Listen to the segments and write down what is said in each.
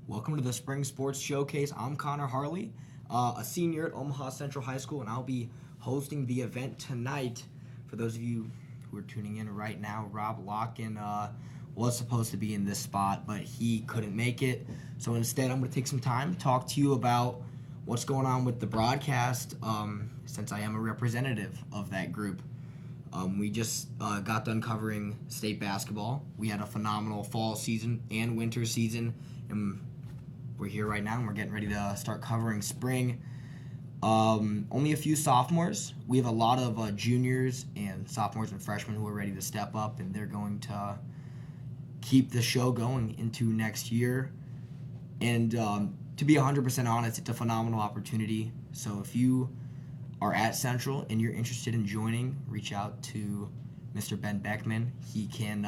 Welcome to the Spring Sports Showcase. I'm Conor Harley, a senior at Omaha Central High School, and I'll be hosting the event tonight. For those of you who are tuning in right now, Rob Locken was supposed to be in this spot, but he couldn't make it. So instead, I'm going to take some time to talk to you about what's going on with the broadcast, since I am a representative of that group. We just got done covering state basketball. We had a phenomenal fall season and winter season, and we're here right now, and we're getting ready to start covering spring. Only a few sophomores. We have a lot of juniors and sophomores and freshmen who are ready to step up, and they're going to keep the show going into next year. And to be 100% honest, it's a phenomenal opportunity. So if you are at Central and you're interested in joining, reach out to Mr. Boeckman. He can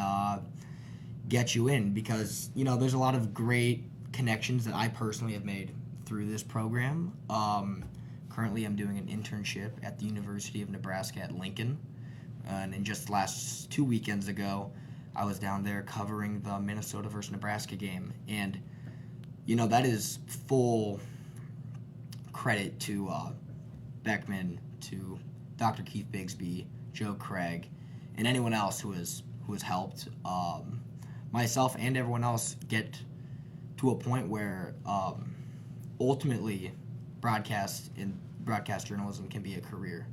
get you in because, there's a lot of great connections that I personally have made through this program. Currently, I'm doing an internship at the University of Nebraska at Lincoln. And in just last 2 weekends ago, I was down there covering the Minnesota versus Nebraska game. And, that is full credit to Boeckman, to Dr. Keith Bigsby, Joe Craig, and anyone else who has helped myself and everyone else get to a point where ultimately broadcast journalism can be a career.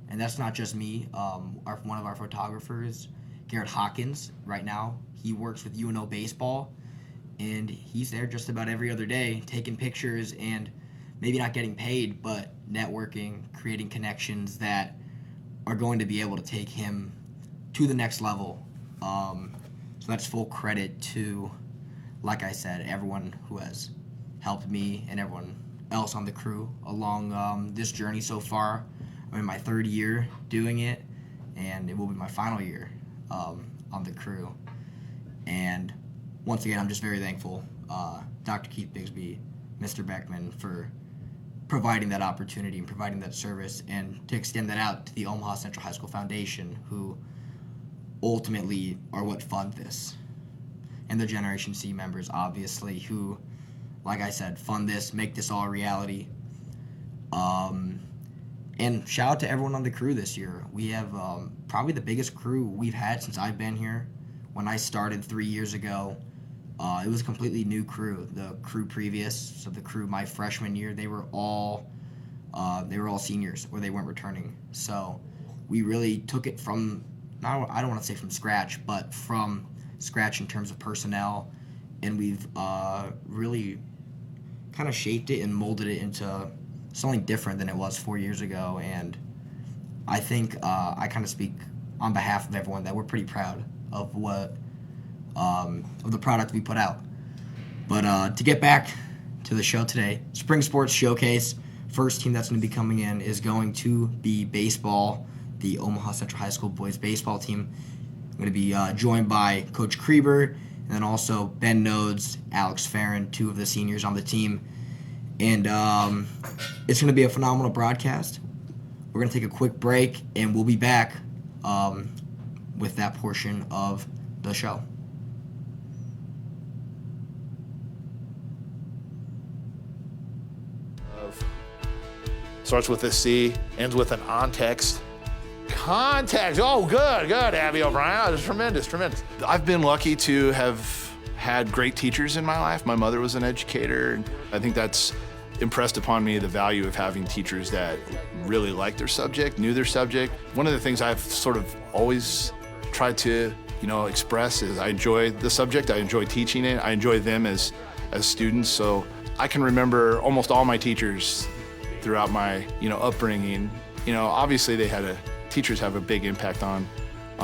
And that's not just me. One of our photographers, Garrett Hawkins, right now, he works with UNO Baseball, and he's there just about every other day taking pictures and maybe not getting paid, but networking, creating connections that are going to be able to take him to the next level. So that's full credit to, like I said, everyone who has helped me and everyone else on the crew along this journey so far. I'm in my third year doing it, and it will be my final year on the crew. And once again, I'm just very thankful, Dr. Keith Bigsby, Mr. Boeckman, for providing that opportunity and providing that service, and to extend that out to the Omaha Central High School Foundation, who ultimately are what fund this. And the Generation C members, obviously, who, like I said, fund this, make this all a reality. And shout out to everyone on the crew this year. We have probably the biggest crew we've had since I've been here. When I started 3 years ago, it was a completely new crew. The crew previous, so the crew my freshman year, they were all seniors, or they weren't returning. So we really took it from, I don't want to say from scratch, but from scratch in terms of personnel, and we've really kind of shaped it and molded it into something different than it was 4 years ago. And I think I kind of speak on behalf of everyone that we're pretty proud of of the product we put out. But to get back to the show today, Spring Sports Showcase, first team that's going to be coming in is going to be baseball, the Omaha Central High School boys baseball team. I'm going to be joined by Coach Kreber, and then also Ben Nodes, Alex Farron, two of the seniors on the team. And it's going to be a phenomenal broadcast. We're going to take a quick break, and we'll be back with that portion of the show. Starts with a C, ends with an on text. Context. Oh, good, Abby O'Brien. Oh, that's tremendous. I've been lucky to have had great teachers in my life. My mother was an educator. I think that's impressed upon me the value of having teachers that really liked their subject, knew their subject. One of the things I've sort of always tried to, express is I enjoy the subject. I enjoy teaching it. I enjoy them as students. So I can remember almost all my teachers throughout my, upbringing. Obviously teachers have a big impact on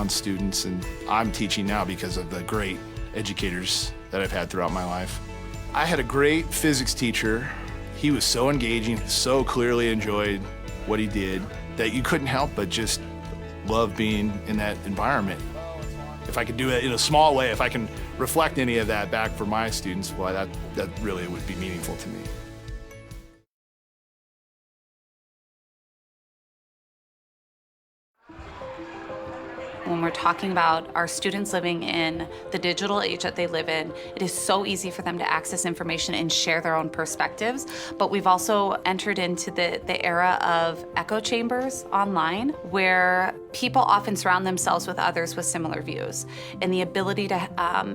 students, and I'm teaching now because of the great educators that I've had throughout my life. I had a great physics teacher. He was so engaging, so clearly enjoyed what he did that you couldn't help but just love being in that environment. If I could do it in a small way, if I can reflect any of that back for my students, well, that really would be meaningful to me. when we're talking about our students living in the digital age that they live in, it is so easy for them to access information and share their own perspectives. But we've also entered into the era of echo chambers online, where people often surround themselves with others with similar views. And the ability to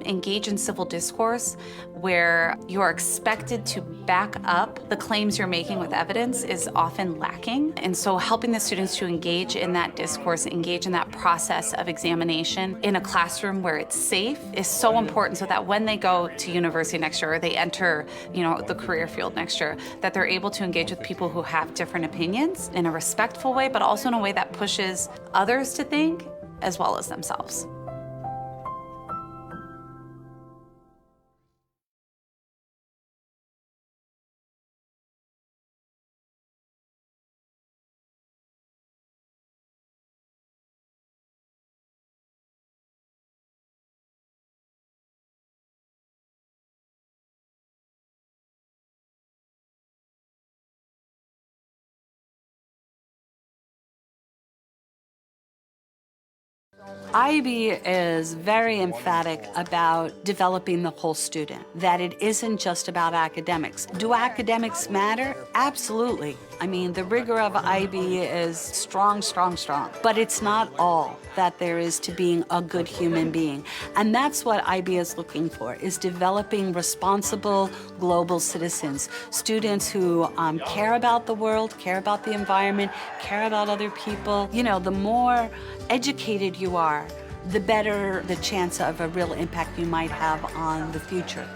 engage in civil discourse where you're expected to back up the claims you're making with evidence is often lacking. And so helping the students to engage in that discourse, engage in that process of examination in a classroom where it's safe is so important, so that when they go to university next year or they enter, the career field next year, that they're able to engage with people who have different opinions in a respectful way, but also in a way that pushes others to think as well as themselves. IB is very emphatic about developing the whole student, that it isn't just about academics. Do academics matter? Absolutely. I mean, the rigor of IB is strong, strong, strong. But it's not all that there is to being a good human being. And that's what IB is looking for, is developing responsible global citizens, students who care about the world, care about the environment, care about other people. The more educated you are, the better the chance of a real impact you might have on the future.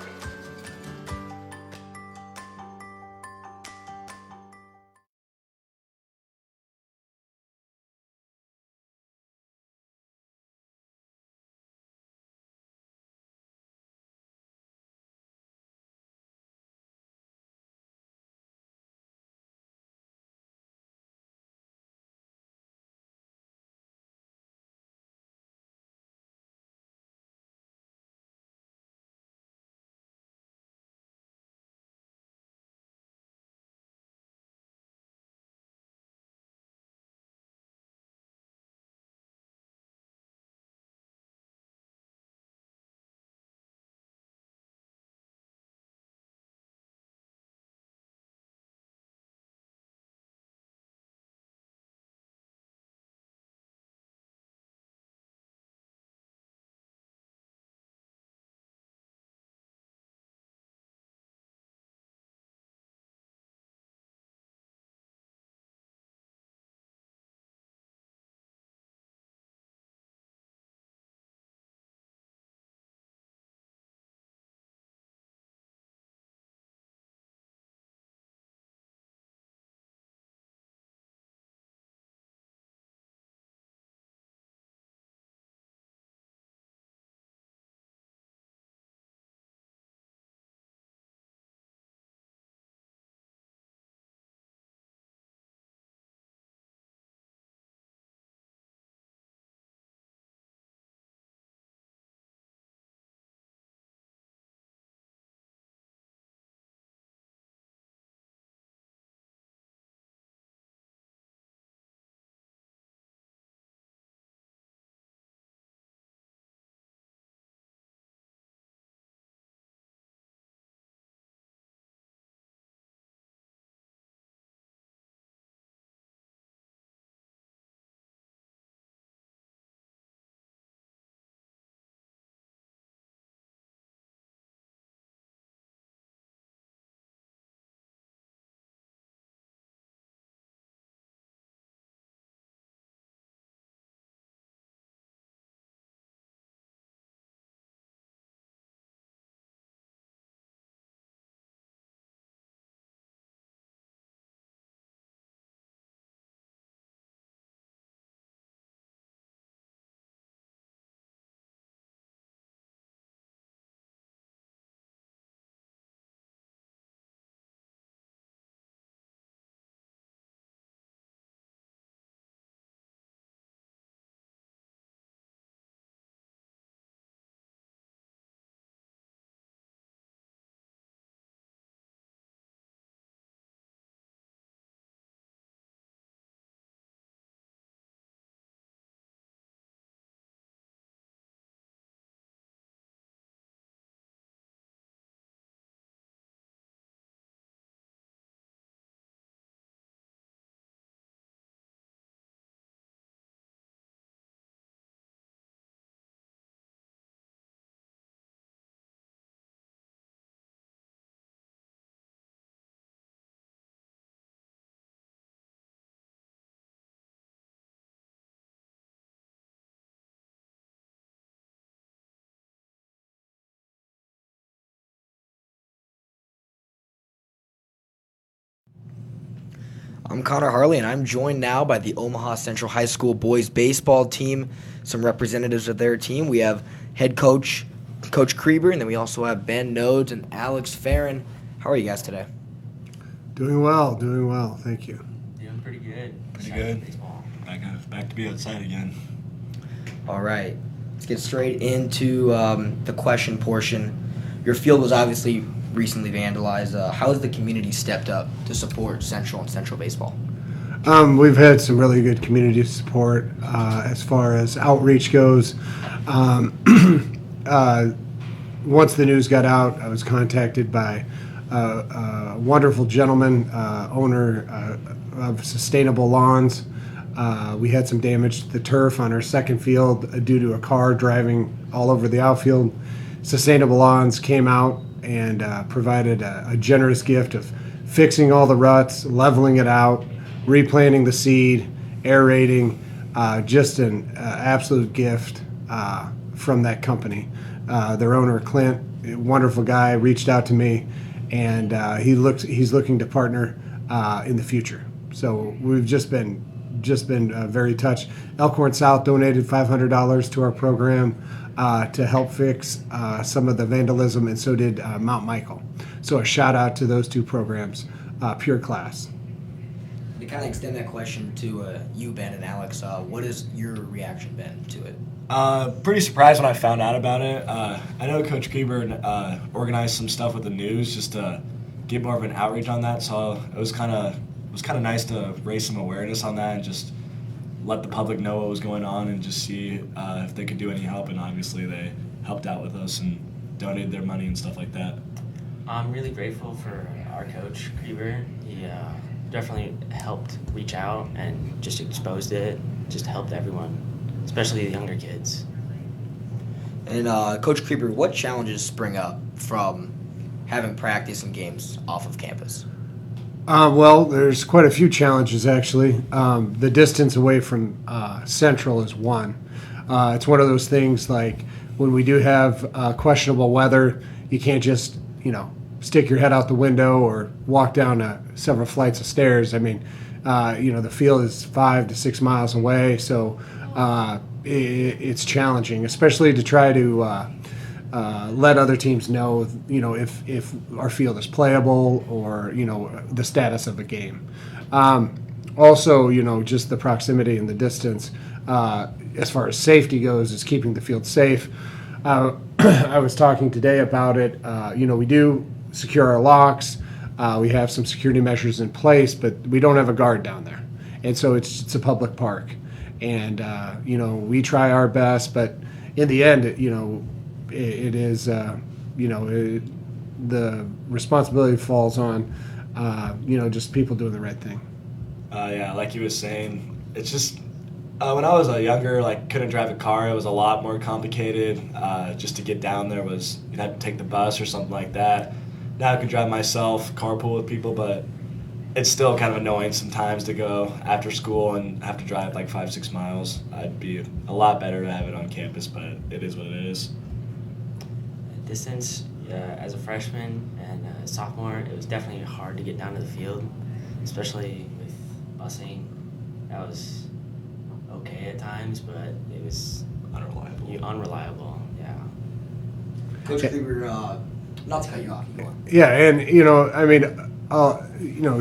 I'm Conor Harley, and I'm joined now by the Omaha Central High School boys baseball team, some representatives of their team. We have head coach, Coach Krieber, and then we also have Ben Nodes and Alex Farron. How are you guys today? Doing well, thank you. Doing pretty good. Pretty good. Back to be outside again. All right, let's get straight into the question portion. Your field was obviously recently vandalized. How has the community stepped up to support Central and Central baseball? We've had some really good community support as far as outreach goes. Once the news got out, I was contacted by a wonderful gentleman, owner of Sustainable Lawns. We had some damage to the turf on our second field due to a car driving all over the outfield. Sustainable Lawns came out and provided a generous gift of fixing all the ruts, leveling it out, replanting the seed, aerating, just an absolute gift from that company. Their owner, Clint, a wonderful guy, reached out to me, and he's looking to partner in the future. So we've just been very touched. Elkhorn South donated $500 to our program to help fix some of the vandalism, and so did Mount Michael. So a shout out to those two programs, pure class. To kind of extend that question to you, Ben and Alex, what has your reaction been to it? Pretty surprised when I found out about it. I know Coach Krieber organized some stuff with the news just to get more of an outreach on that. So it was kind of nice to raise some awareness on that and just let the public know what was going on and just see if they could do any help. And obviously they helped out with us and donated their money and stuff like that. I'm really grateful for our coach, Krieber. He definitely helped reach out and just exposed it, just helped everyone, especially the younger kids. And Coach Krieber, what challenges spring up from having practice and games off of campus? Well, there's quite a few challenges, actually. The distance away from Central is one. It's one of those things like when we do have questionable weather, you can't just, stick your head out the window or walk down several flights of stairs. I mean, the field is 5 to 6 miles away, so it's challenging, especially to try to let other teams know, if our field is playable or, the status of a game. Also, just the proximity and the distance, as far as safety goes, is keeping the field safe. I was talking today about it. We do secure our locks. We have some security measures in place, but we don't have a guard down there. And so it's a public park. And, we try our best, but in the end, it is, the responsibility falls on, just people doing the right thing. Yeah, like you was saying, it's just when I was younger, couldn't drive a car. It was a lot more complicated. Just to get down there you'd have to take the bus or something like that. Now I can drive myself, carpool with people, but it's still kind of annoying sometimes to go after school and have to drive 5-6 miles. It'd be a lot better to have it on campus, but it is what it is. Distance, as a freshman and a sophomore, it was definitely hard to get down to the field, especially with busing. That was okay at times, but it was unreliable. Yeah. Coach Krieber, not to cut you off. Go on. Yeah, and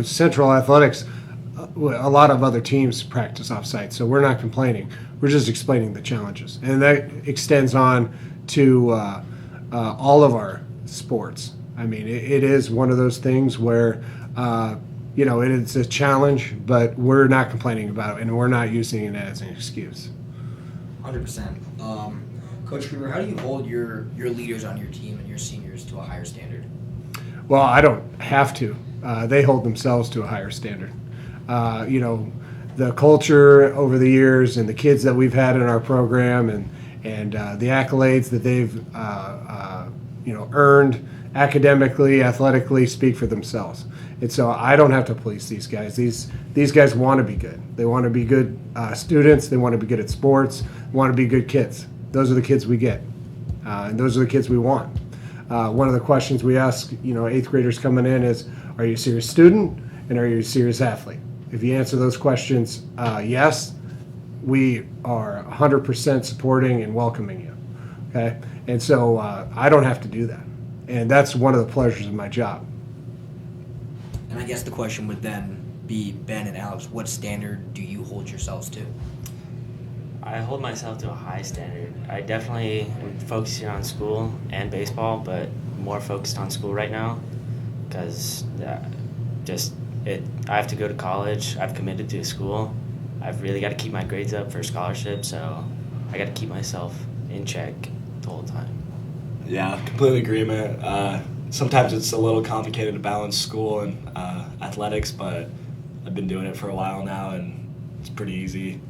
Central Athletics, a lot of other teams practice off-site, so we're not complaining. We're just explaining the challenges, and that extends on to all of our sports. I mean, it is one of those things where it's a challenge, but we're not complaining about it, and we're not using it as an excuse. 100%. Coach Krieber, how do you hold your leaders on your team and your seniors to a higher standard? Well, I don't have to. They hold themselves to a higher standard. The culture over the years and the kids that we've had in our program and the accolades that they've earned academically, athletically, speak for themselves. And so I don't have to police these guys. These guys want to be good. They want to be good students. They want to be good at sports. Want to be good kids. Those are the kids we get, and those are the kids we want. One of the questions we ask, 8th graders coming in is, are you a serious student and are you a serious athlete? If you answer those questions yes, we are 100% supporting and welcoming you. Okay? And so I don't have to do that. And that's one of the pleasures of my job. And I guess the question would then be, Ben and Alex, what standard do you hold yourselves to? I hold myself to a high standard. I definitely am focusing on school and baseball, but more focused on school right now because I have to go to college. I've committed to a school. I've really got to keep my grades up for a scholarship, so I got to keep myself in check the whole time. Yeah, complete agreement. Sometimes it's a little complicated to balance school and athletics, but I've been doing it for a while now, and it's pretty easy.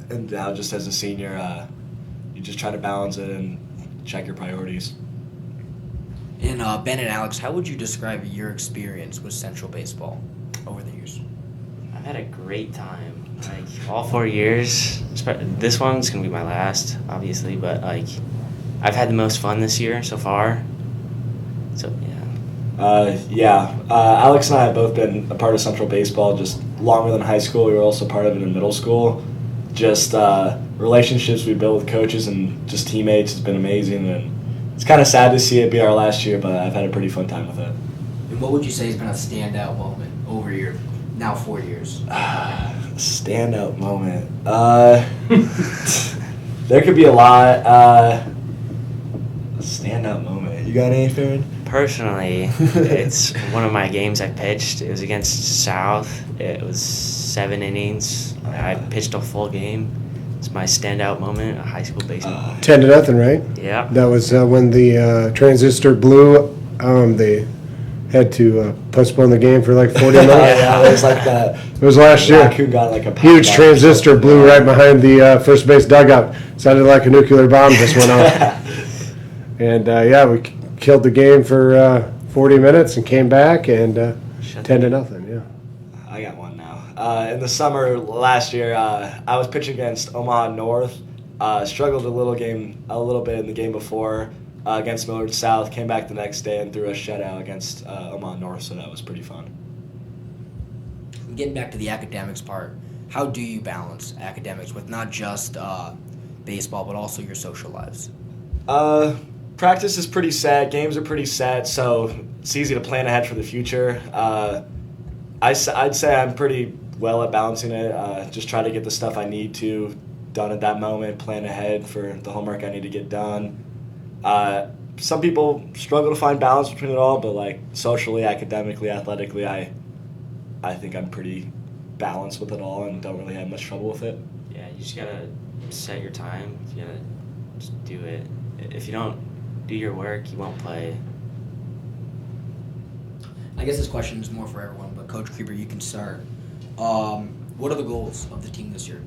And now, just as a senior, you just try to balance it and check your priorities. And Ben and Alex, how would you describe your experience with Central Baseball over the years? I've had a great time. Like, all 4 years. This one's going to be my last, obviously, but, like, I've had the most fun this year so far. So, yeah. Alex and I have both been a part of Central Baseball just longer than high school. We were also part of it in middle school. Just relationships we built with coaches and just teammates has been amazing. And it's kind of sad to see it be our last year, but I've had a pretty fun time with it. And what would you say has been a standout moment over your now 4 years? Standout moment. There could be a lot. Standout moment. You got any, Farron? Personally, it's one of my games I pitched. It was against South. It was 7 innings. I pitched a full game. It's my standout moment of high school baseball. 10-0, right? Yeah. That was when the transistor blew. They had to postpone the game for like 40 minutes. Yeah, it was like that. It was last year. Who got like a Huge transistor blew right behind the first base dugout. Sounded like a nuclear bomb just went off. And we killed the game for 40 minutes and came back and 10-0. Yeah. I got one now. In the summer last year, I was pitching against Omaha North. Struggled a little bit in the game before against Millard South. Came back the next day and threw a shutout against Omaha North, so that was pretty fun. Getting back to the academics part, how do you balance academics with not just baseball but also your social lives? Practice is pretty set. Games are pretty set, so it's easy to plan ahead for the future. I'd say I'm pretty well at balancing it. Just try to get the stuff I need to done at that moment, plan ahead for the homework I need to get done. Some people struggle to find balance between it all, but like socially, academically, athletically, I think I'm pretty balanced with it all and don't really have much trouble with it. Yeah, you just gotta set your time. You gotta just do it. If you don't do your work, you won't play. I guess this question is more for everyone, but Coach Creeper, you can start. What are the goals of the team this year?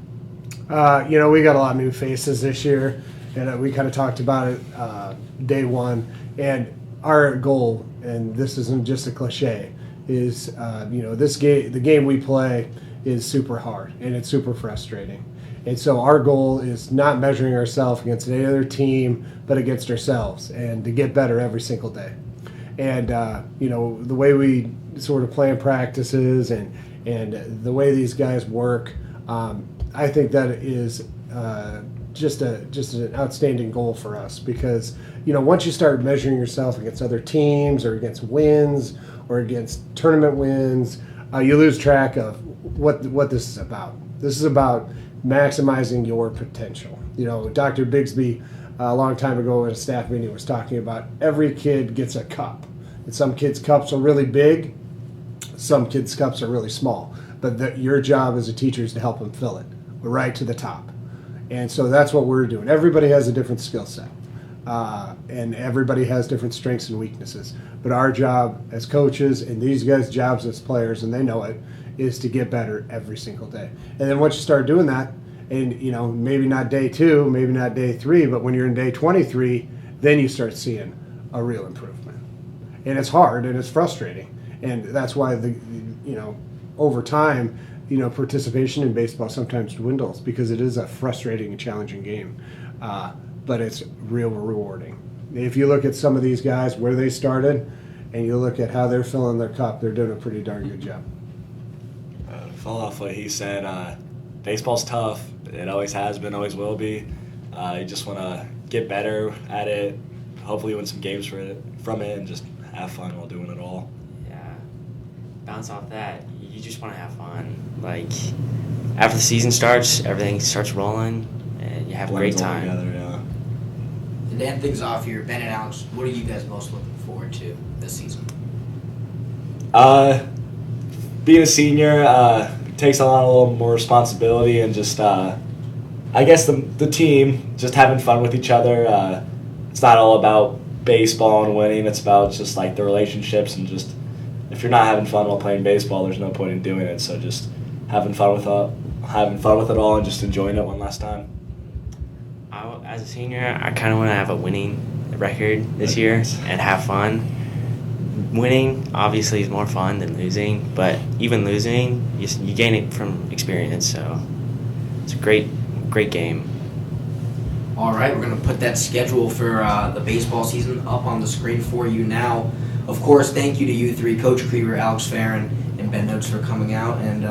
We got a lot of new faces this year, and we kind of talked about it day one. And our goal, and this isn't just a cliche, is the game we play is super hard and it's super frustrating. And so our goal is not measuring ourselves against any other team, but against ourselves, and to get better every single day. And the way we sort of plan practices and the way these guys work, I think that is just an outstanding goal for us, because once you start measuring yourself against other teams or against wins or against tournament wins, you lose track of what this is about. This is about maximizing your potential. Dr. Bigsby a long time ago at a staff meeting was talking about every kid gets a cup. And some kids' cups are really big, some kids' cups are really small. But your job as a teacher is to help them fill it right to the top. And so that's what we're doing. Everybody has a different skill set. And everybody has different strengths and weaknesses. But our job as coaches, and these guys' jobs as players, and they know it, is to get better every single day. And then once you start doing that, and maybe not day 2, maybe not day 3, but when you're in day 23, then you start seeing a real improvement. And it's hard and it's frustrating. And that's why over time, participation in baseball sometimes dwindles, because it is a frustrating and challenging game. But it's real rewarding. If you look at some of these guys, where they started, and you look at how they're filling their cup, they're doing a pretty darn good job. follow off what he said, baseball's tough. It always has been, always will be. You just want to get better at it, hopefully win some games from it, and just have fun while doing it all. Yeah. Bounce off that. You just want to have fun. Like, after the season starts, everything starts rolling, and you have a great Blends all time. together, yeah. To end things off here, Ben and Alex, what are you guys most looking forward to this season? Being a senior takes on a little more responsibility, and just I guess the team just having fun with each other. It's not all about baseball and winning. It's about just like the relationships, and just if you're not having fun while playing baseball, there's no point in doing it. So just having fun with it all, and just enjoying it one last time. As a senior, I kind of want to have a winning record this year and have fun. Winning obviously is more fun than losing, but even losing, you gain it from experience. So it's a great game. All right, we're going to put that schedule for the baseball season up on the screen for you now. Of course, thank you to you three, Coach Krieger, Alex Farron, and Ben Notes for coming out. And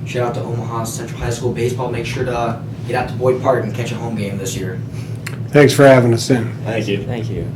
shout out to Omaha Central High School Baseball. Make sure to get out to Boyd Park and catch a home game this year. Thanks for having us in. Thank you. Thank you.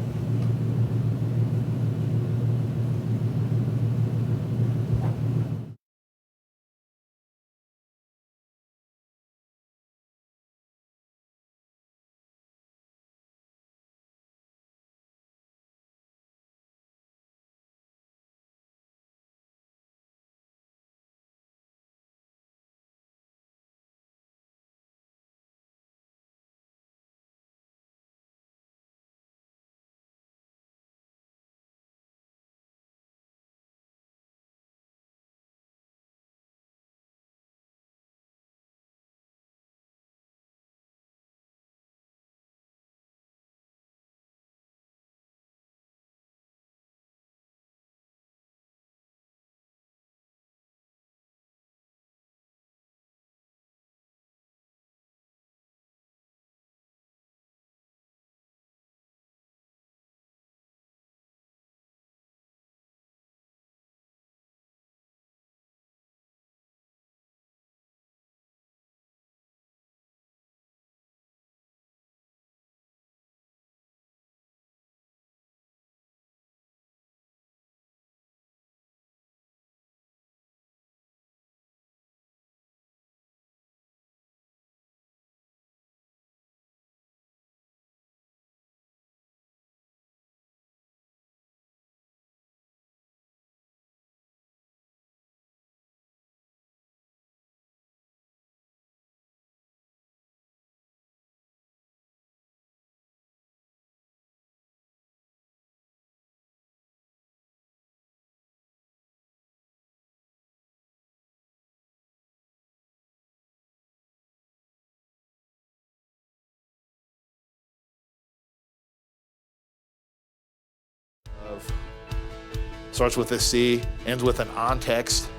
Starts with a C, ends with an on-text.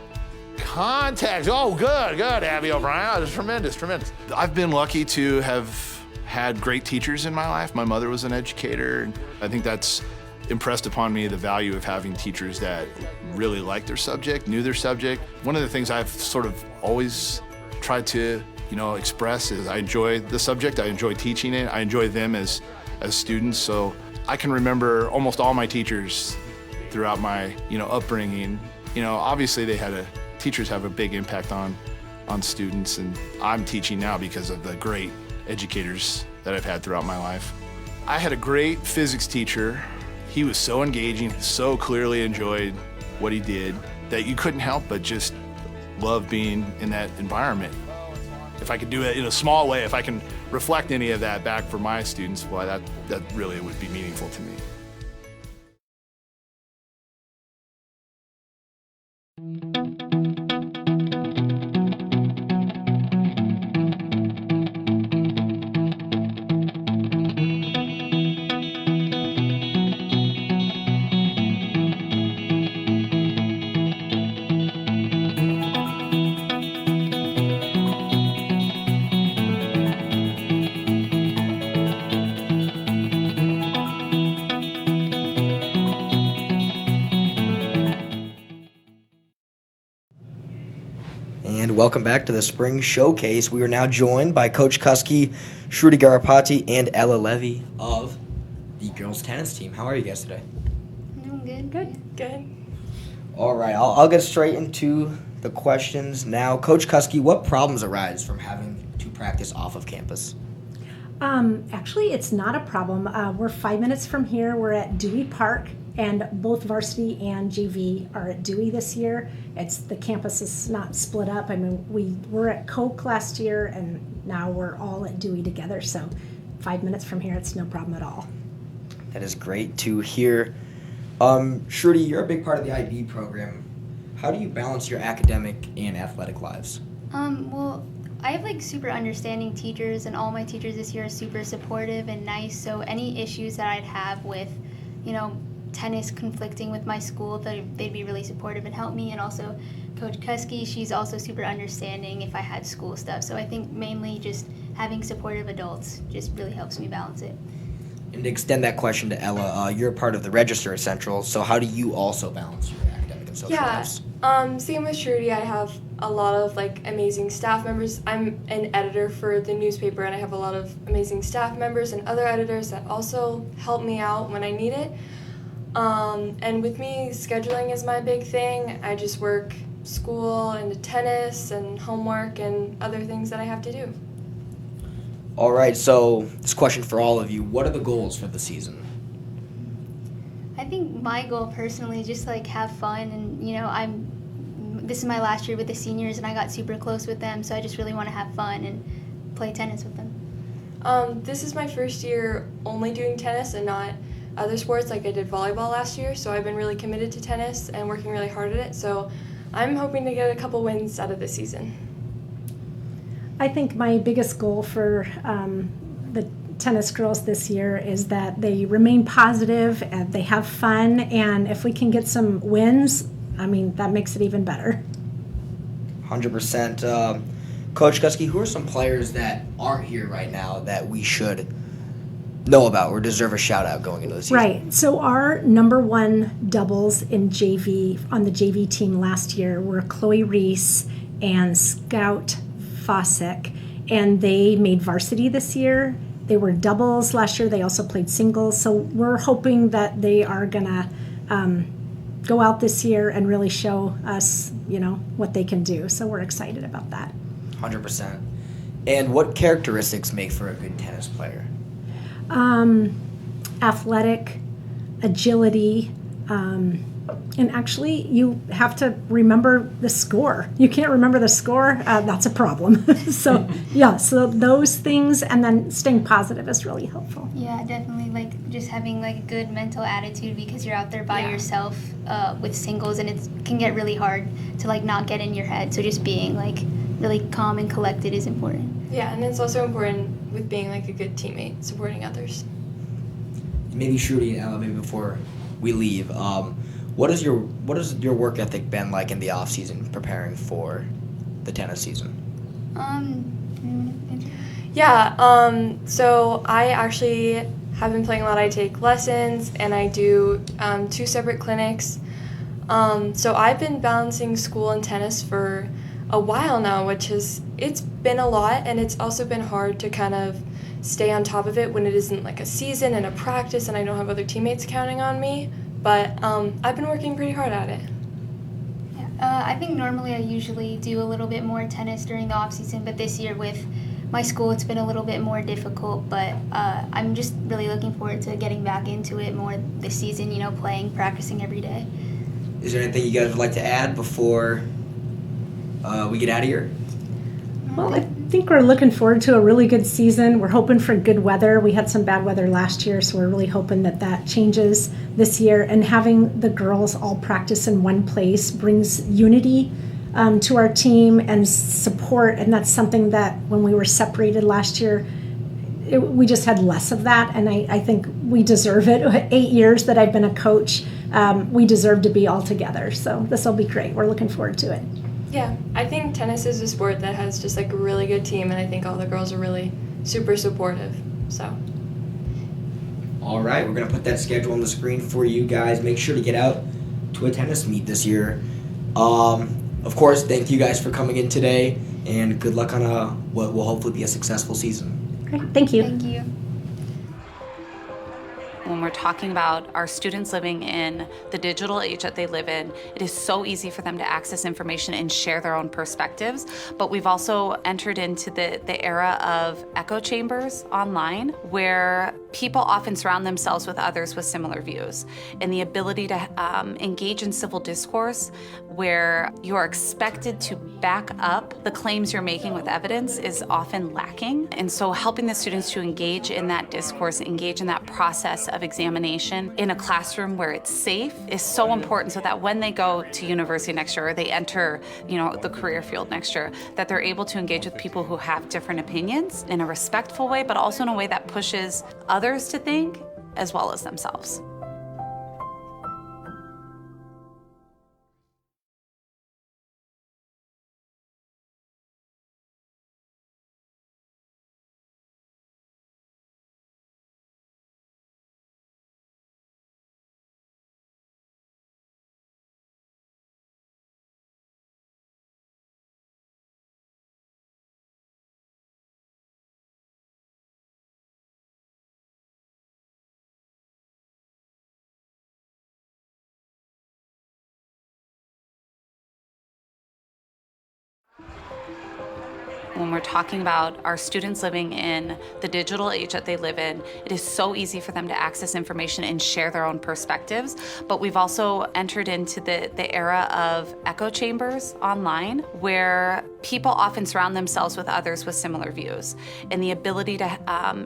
Contact. Oh, good, Abby O'Brien. Oh, that's tremendous. I've been lucky to have had great teachers in my life. My mother was an educator. I think that's impressed upon me the value of having teachers that really liked their subject, knew their subject. One of the things I've sort of always tried to, express is I enjoy the subject. I enjoy teaching it. I enjoy them as students. So I can remember almost all my teachers throughout my, upbringing. Obviously teachers have a big impact on students, and I'm teaching now because of the great educators that I've had throughout my life. I had a great physics teacher. He was so engaging, so clearly enjoyed what he did that you couldn't help but just love being in that environment. If I could do it in a small way, if I can reflect any of that back for my students, well, that really would be meaningful to me. welcome back to the Spring Showcase. We are now joined by Coach Kuski, Shruti Garapati, and Ella Levy of the girls tennis team. How are you guys today? Doing good. Good. All right, I'll get straight into the questions now. Coach Kuski, what problems arise from having to practice off of campus? Actually, it's not a problem. We're 5 minutes from here. We're at Dewey Park, and both varsity and JV are at Dewey this year. The campus is not split up. I mean, we were at Coke last year, and now we're all at Dewey together. So 5 minutes from here, it's no problem at all. That is great to hear. Shruti, you're a big part of the IB program. How do you balance your academic and athletic lives? Well, I have like super understanding teachers, and all my teachers this year are super supportive and nice. So any issues that I'd have with, tennis conflicting with my school, they'd be really supportive and help me. And also Coach Kuski, she's also super understanding if I had school stuff. So I think mainly just having supportive adults just really helps me balance it. And to extend that question to Ella, you're a part of the Register at Central, so how do you also balance your academic and social lives? Same with Shruti. I have a lot of amazing staff members. I'm an editor for the newspaper, and I have a lot of amazing staff members and other editors that also help me out when I need it. And with me, scheduling is my big thing. I just work school and the tennis and homework and other things that I have to do. All right, so this question for all of you, what are the goals for the season? I think my goal personally is just have fun, and this is my last year with the seniors, and I got super close with them, so I just really want to have fun and play tennis with them. This is my first year only doing tennis and not other sports, like I did volleyball last year, so I've been really committed to tennis and working really hard at it, so I'm hoping to get a couple wins out of this season. I think my biggest goal for the tennis girls this year is that they remain positive and they have fun, and if we can get some wins, that makes it even better. 100%. Coach Kuski, who are some players that aren't here right now that we should know about or deserve a shout out going into the season? Right. So our number one doubles in JV on the JV team last year were Chloe Reese and Scout Fossick, and they made varsity this year. They were doubles last year. They also played singles. So we're hoping that they are gonna go out this year and really show us, what they can do. So we're excited about that. 100%. And what characteristics make for a good tennis player? Athletic, agility, and actually you have to remember the score. You can't remember the score, that's a problem. So those things, and then staying positive is really helpful. Yeah, definitely just having a good mental attitude, because you're out there by yourself with singles, and it can get really hard to not get in your head. So just being really calm and collected is important. Yeah, and it's also important with being a good teammate, supporting others. Maybe Shruti and Ella, maybe before we leave, what has your work ethic been like in the off season preparing for the tennis season? So I actually have been playing a lot. I take lessons and I do 2 separate clinics. So I've been balancing school and tennis for a while now, it's been a lot, and it's also been hard to kind of stay on top of it when it isn't a season and a practice and I don't have other teammates counting on me. But I've been working pretty hard at it. Yeah, I think normally I usually do a little bit more tennis during the off season, but this year with my school it's been a little bit more difficult. But I'm just really looking forward to getting back into it more this season. Playing, practicing every day. Is there anything you guys would like to add before we get out of here? Well, I think we're looking forward to a really good season. We're hoping for good weather. We had some bad weather last year, so we're really hoping that changes this year. And having the girls all practice in one place brings unity to our team and support. And that's something that when we were separated last year, we just had less of that. And I think we deserve it. 8 years that I've been a coach, we deserve to be all together. So this will be great. We're looking forward to it. Yeah, I think tennis is a sport that has just a really good team, and I think all the girls are really super supportive. So. All right, we're gonna put that schedule on the screen for you guys. Make sure to get out to a tennis meet this year. of course, thank you guys for coming in today, and good luck on what will hopefully be a successful season. Great. Thank you. Thank you. When we're talking about our students living in the digital age that they live in, it is so easy for them to access information and share their own perspectives. But we've also entered into the era of echo chambers online, where people often surround themselves with others with similar views. And the ability to engage in civil discourse, where you are expected to back up the claims you're making with evidence, is often lacking. And so helping the students to engage in that discourse, engage in that process of examination in a classroom where it's safe, is so important, so that when they go to university next year, or they enter, the career field next year, that they're able to engage with people who have different opinions in a respectful way, but also in a way that pushes others to think as well as themselves. When we're talking about our students living in the digital age that they live in, it is so easy for them to access information and share their own perspectives. But we've also entered into the era of echo chambers online, where people often surround themselves with others with similar views. And the ability to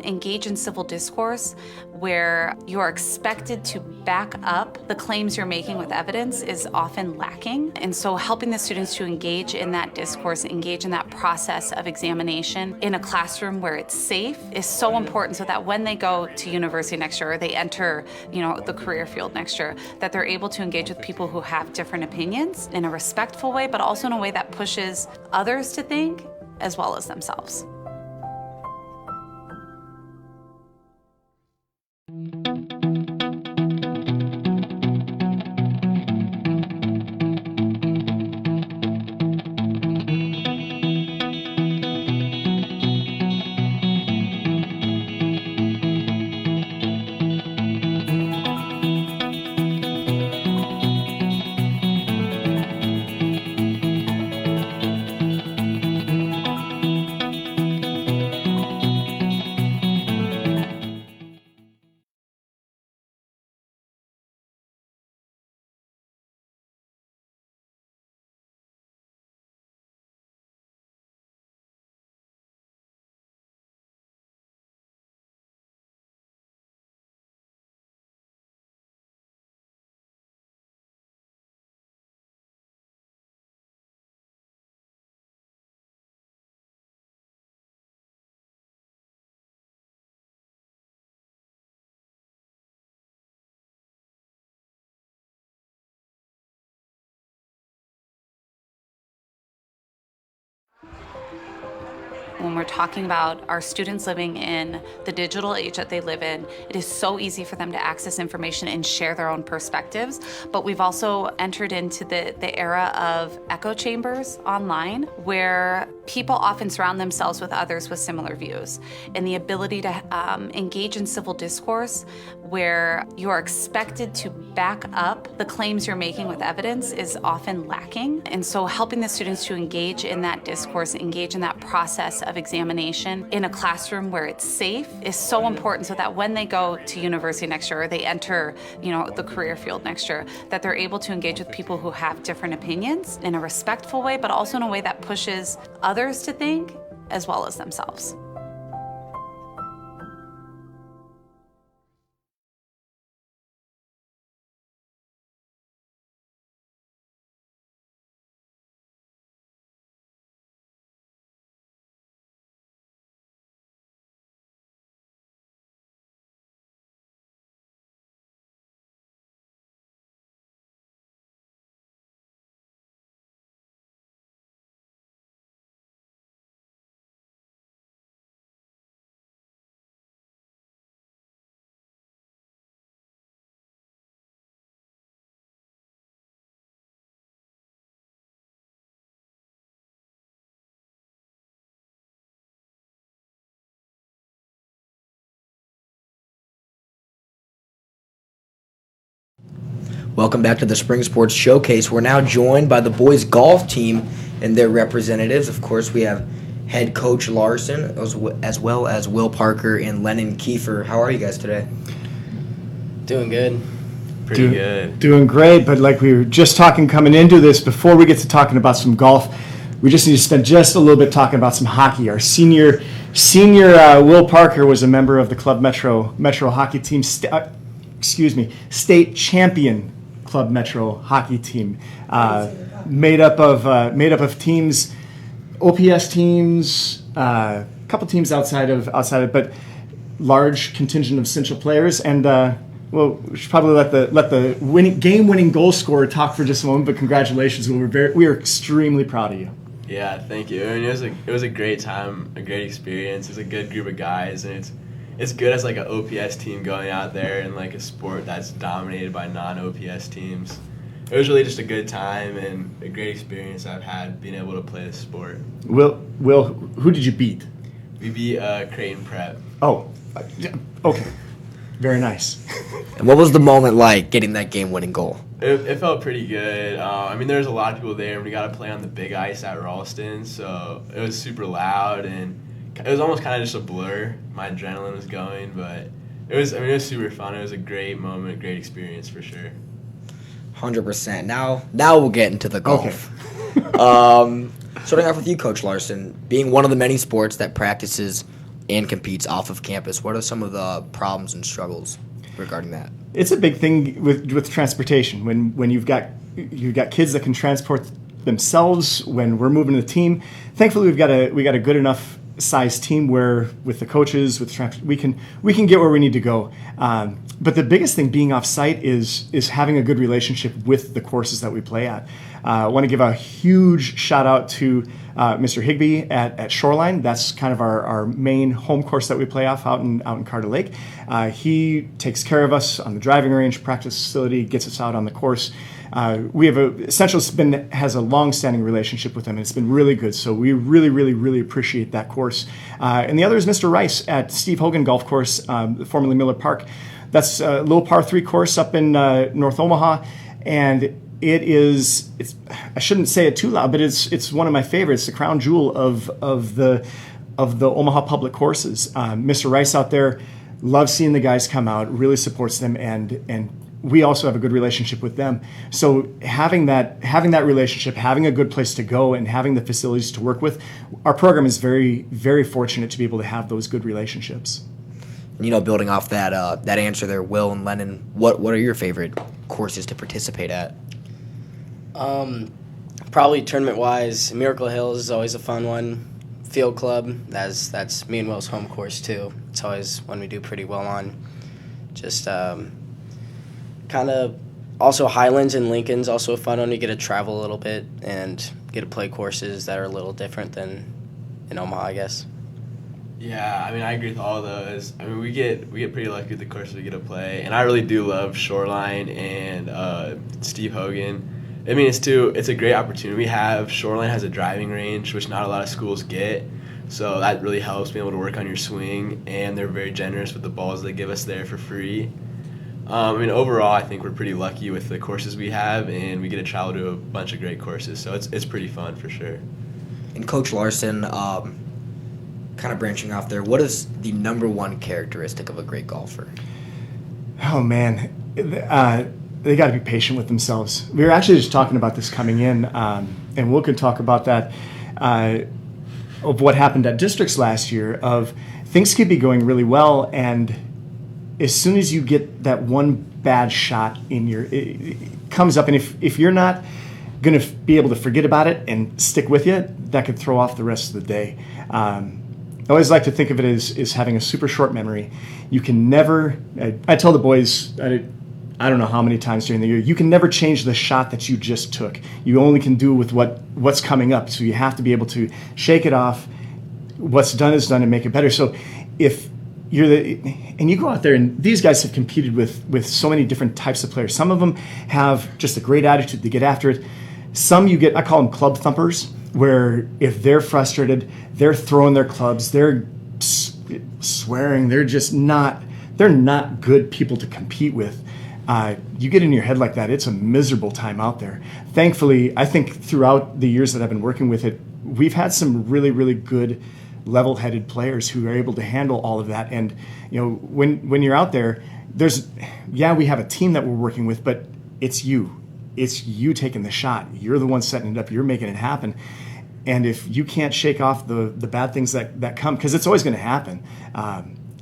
engage in civil discourse, where you are expected to back up the claims you're making with evidence, is often lacking. And so helping the students to engage in that discourse, engage in that process of examination in a classroom where it's safe, is so important, so that when they go to university next year, or they enter, the career field next year, that they're able to engage with people who have different opinions in a respectful way, but also in a way that pushes others to think as well as themselves. When we're talking about our students living in the digital age that they live in, it is so easy for them to access information and share their own perspectives. But we've also entered into the era of echo chambers online, where people often surround themselves with others with similar views. And the ability to engage in civil discourse, where you are expected to back up the claims you're making with evidence, is often lacking. And so helping the students to engage in that discourse, engage in that process of examination in a classroom where it's safe, is so important, so that when they go to university next year, or they enter, the career field next year, that they're able to engage with people who have different opinions in a respectful way, but also in a way that pushes others to think as well as themselves. Welcome back to the Spring Sports Showcase. We're now joined by the boys golf team and their representatives. Of course, we have head coach Larson as well as Will Parker and Lennon Kiefer. How are you guys today? Doing good. Pretty good. Doing great, but like we were just talking coming into this, before we get to talking about some golf, we just need to spend just a little bit talking about some hockey. Our senior Will Parker was a member of the Club Metro hockey team, state champion Club Metro hockey team, made up of teams, OPS teams, a couple teams outside of, but large contingent of Central players. And well, we should probably let the game-winning goal scorer talk for just a moment. But congratulations, we are extremely proud of you. Yeah, thank you. I mean, it was a great time, a great experience. It's a good group of guys, and it's good as like an OPS team going out there in like a sport that's dominated by non-OPS teams. It was really just a good time and a great experience I've had being able to play this sport. Will, who did you beat? We beat Creighton Prep. Oh, okay. Very nice. And what was the moment like getting that game-winning goal? It felt pretty good. I mean, there was a lot of people there, and we got to play on the big ice at Ralston, so it was super loud, and it was almost kind of just a blur. My adrenaline was going, but it was super fun. It was a great moment, great experience for sure. 100%. Now we'll get into the golf. Okay. Starting off with you, Coach Larson, being one of the many sports that practices and competes off of campus, what are some of the problems and struggles regarding that? It's a big thing with transportation. When you've got kids that can transport themselves. When we're moving the team, thankfully we've got a good enough size team where with the coaches, we can get where we need to go. But the biggest thing being off site is having a good relationship with the courses that we play at. I want to give a huge shout out to Mr. Higby at Shoreline. That's kind of our main home course that we play off out in Carter Lake. He takes care of us on the driving range, practice facility, gets us out on the course. We have Central has a long-standing relationship with him, and it's been really good. So we really, really, really appreciate that course. And the other is Mr. Rice at Steve Hogan Golf Course, formerly Miller Park. That's a little par 3 course up in North Omaha, and I shouldn't say it too loud, but it's one of my favorites, the crown jewel of the Omaha public courses. Mr. Rice out there loves seeing the guys come out, really supports them, and we also have a good relationship with them. So having that relationship, having a good place to go, and having the facilities to work with, our program is very, very fortunate to be able to have those good relationships. Building off that answer there, Will and Lennon, what are your favorite courses to participate at? Probably tournament-wise, Miracle Hills is always a fun one. Field Club, that's me and Will's home course too. It's always one we do pretty well on. Just kind of also Highlands and Lincoln's also a fun one. You get to travel a little bit and get to play courses that are a little different than in Omaha, I guess. Yeah, I mean, I agree with all those. I mean, we get pretty lucky with the courses we get to play, and I really do love Shoreline and Steve Hogan. I mean, it's a great opportunity. Shoreline has a driving range, which not a lot of schools get, so that really helps being able to work on your swing, and they're very generous with the balls they give us there for free. I mean, overall, I think we're pretty lucky with the courses we have, and we get to travel to a bunch of great courses, so it's pretty fun for sure. And Coach Larson, kind of branching off there, what is the number one characteristic of a great golfer? Oh, man. They got to be patient with themselves. We were actually just talking about this coming in, and Will could talk about that, of what happened at districts last year, of things could be going really well, and as soon as you get that one bad shot it comes up, and if you're not going to be able to forget about it and stick with you, that could throw off the rest of the day. I always like to think of it as having a super short memory. You can never, I tell the boys, I don't know how many times during the year, you can never change the shot that you just took. You only can do with what's coming up. So you have to be able to shake it off. What's done is done, and make it better. So if and you go out there, and these guys have competed with so many different types of players. Some of them have just a great attitude, they get after it. Some I call them club thumpers, where if they're frustrated, they're throwing their clubs, they're swearing, they're not good people to compete with. you get in your head like that, it's a miserable time out there. Thankfully, I think throughout the years that I've been working with it, we've had some really, really good level-headed players who are able to handle all of that. And when you're out there, we have a team that we're working with, but it's you taking the shot. You're the one setting it up. You're making it happen. And if you can't shake off the bad things that come, because it's always going to happen,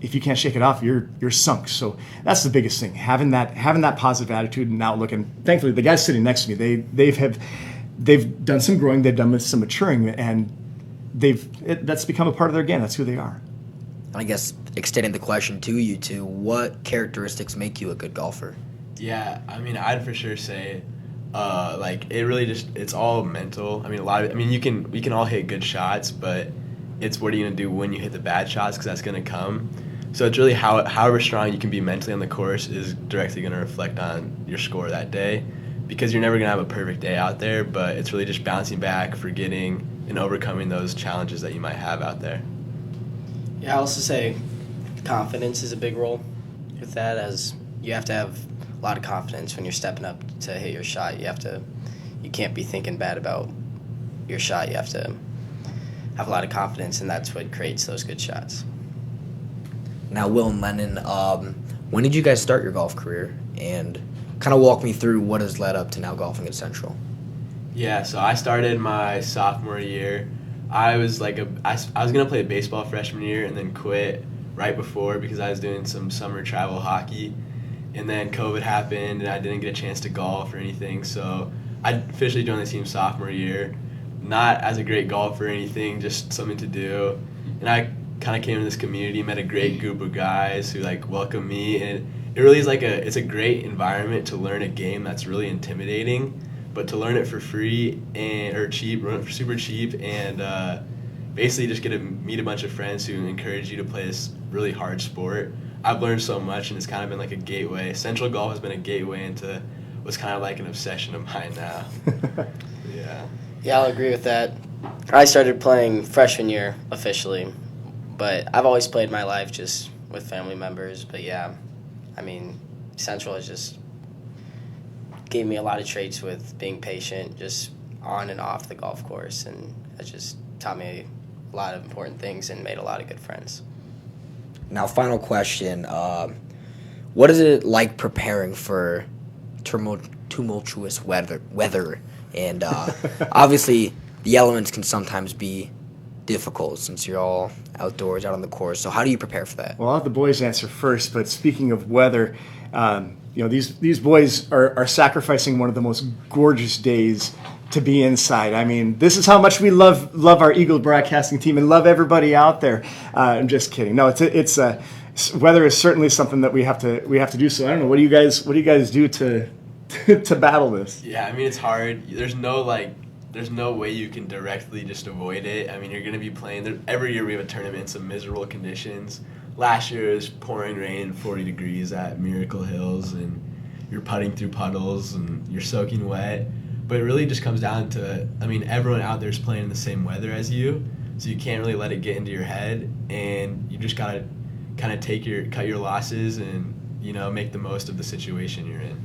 if you can't shake it off, you're sunk. So that's the biggest thing, having that positive attitude and outlook. And thankfully, the guys sitting next to me, they've done some growing, they've done some maturing, and that's become a part of their game. That's who they are. I guess extending the question to you two, what characteristics make you a good golfer? Yeah, I mean, I'd for sure say, it really it's all mental. I mean, we can all hit good shots, but it's what are you gonna do when you hit the bad shots, because that's gonna come. So it's really however strong you can be mentally on the course is directly gonna reflect on your score that day, because you're never gonna have a perfect day out there, but it's really just bouncing back, forgetting, and overcoming those challenges that you might have out there. Yeah, I also say confidence is a big role with that, as you have to have a lot of confidence when you're stepping up to hit your shot. You can't be thinking bad about your shot. You have to have a lot of confidence, and that's what creates those good shots. Now, Will and Lennon, when did you guys start your golf career? And kind of walk me through what has led up to now golfing at Central. Yeah, so I started my sophomore year. I was gonna play baseball freshman year and then quit right before because I was doing some summer travel hockey, and then COVID happened and I didn't get a chance to golf or anything. So I officially joined the team sophomore year, not as a great golfer or anything, just something to do. And I kind of came into this community, met a great group of guys who welcomed me, and it really is it's a great environment to learn a game that's really intimidating, but to learn it for free or cheap, learn it for super cheap, and basically just get to meet a bunch of friends who encourage you to play this really hard sport. I've learned so much, and it's kind of been like a gateway. Central Golf has been a gateway into what's kind of like an obsession of mine now. Yeah. Yeah, I'll agree with that. I started playing freshman year officially, but I've always played my life just with family members. But yeah, I mean, Central has just gave me a lot of traits with being patient, just on and off the golf course, and it just taught me a lot of important things and made a lot of good friends. Now, final question. What is it like preparing for tumultuous weather? And obviously, the elements can sometimes be difficult since you're all outdoors, out on the course. So how do you prepare for that? Well, I'll have the boys answer first, but speaking of weather, these boys are sacrificing one of the most gorgeous days to be inside. I mean, this is how much we love our Eagle broadcasting team and love everybody out there. I'm just kidding. No, it's weather is certainly something that we have to do. So I don't know, what do you guys do to battle this? Yeah, I mean, it's hard. There's no way you can directly just avoid it. I mean, you're going to be playing. Every year we have a tournament in some miserable conditions. Last year it was pouring rain, 40 degrees at Miracle Hills, and you're putting through puddles and you're soaking wet. But it really just comes down to, I mean, everyone out there is playing in the same weather as you, so you can't really let it get into your head, and you just got to kind of cut your losses and, make the most of the situation you're in.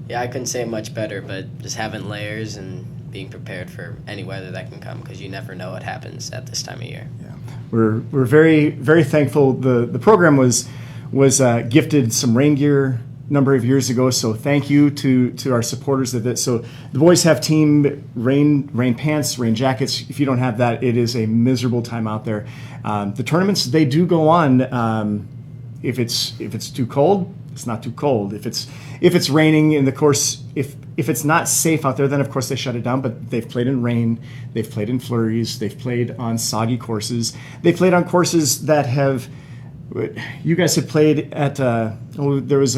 Yeah, I couldn't say much better, but just having layers and being prepared for any weather that can come, because you never know what happens at this time of year. Yeah, we're very, very thankful. The program was gifted some rain gear a number of years ago, so thank you to our supporters of it. So the boys have team rain pants, rain jackets. If you don't have that, it is a miserable time out there. The tournaments, they do go on. If it's too cold, it's not too cold. If it's raining in the course, if it's not safe out there, then of course they shut it down. But they've played in rain, they've played in flurries, they've played on soggy courses, they've played on courses that have. You guys have played at. There was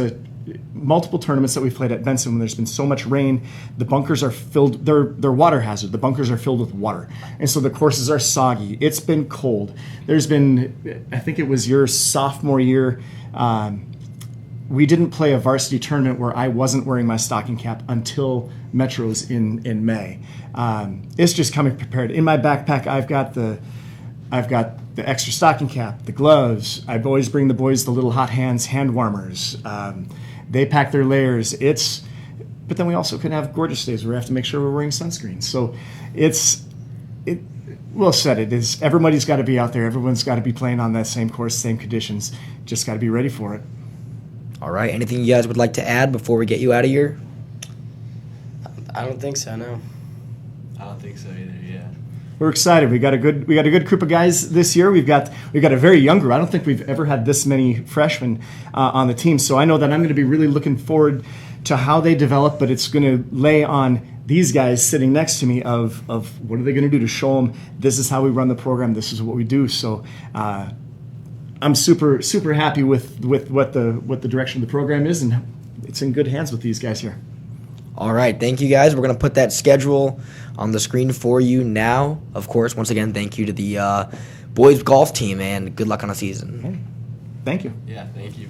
multiple tournaments that we've played at Benson when there's been so much rain, the bunkers are filled. They're water hazard. The bunkers are filled with water, and so the courses are soggy. It's been cold. There's been, I think it was your sophomore year. We didn't play a varsity tournament where I wasn't wearing my stocking cap until Metros in May. It's just coming prepared. In my backpack, I've got the extra stocking cap, the gloves. I always bring the boys the little hot hands hand warmers. They pack their layers. But then we also can have gorgeous days where we have to make sure we're wearing sunscreen. So well said. It is. Everybody's got to be out there. Everyone's got to be playing on that same course, same conditions. Just got to be ready for it. All right. Anything you guys would like to add before we get you out of here? I don't think so, no. I don't think so either. Yeah. We're excited. We got a good group of guys this year. We've got a very young group. I don't think we've ever had this many freshmen on the team. So I know that I'm going to be really looking forward to how they develop. But it's going to lay on these guys sitting next to me of what are they going to do to show them this is how we run the program. This is what we do. So I'm super happy with what the direction of the program is, and it's in good hands with these guys here. All right. Thank you, guys. We're going to put that schedule on the screen for you now. Of course, once again, thank you to the boys golf team, and good luck on the season. Hey, thank you. Yeah, thank you.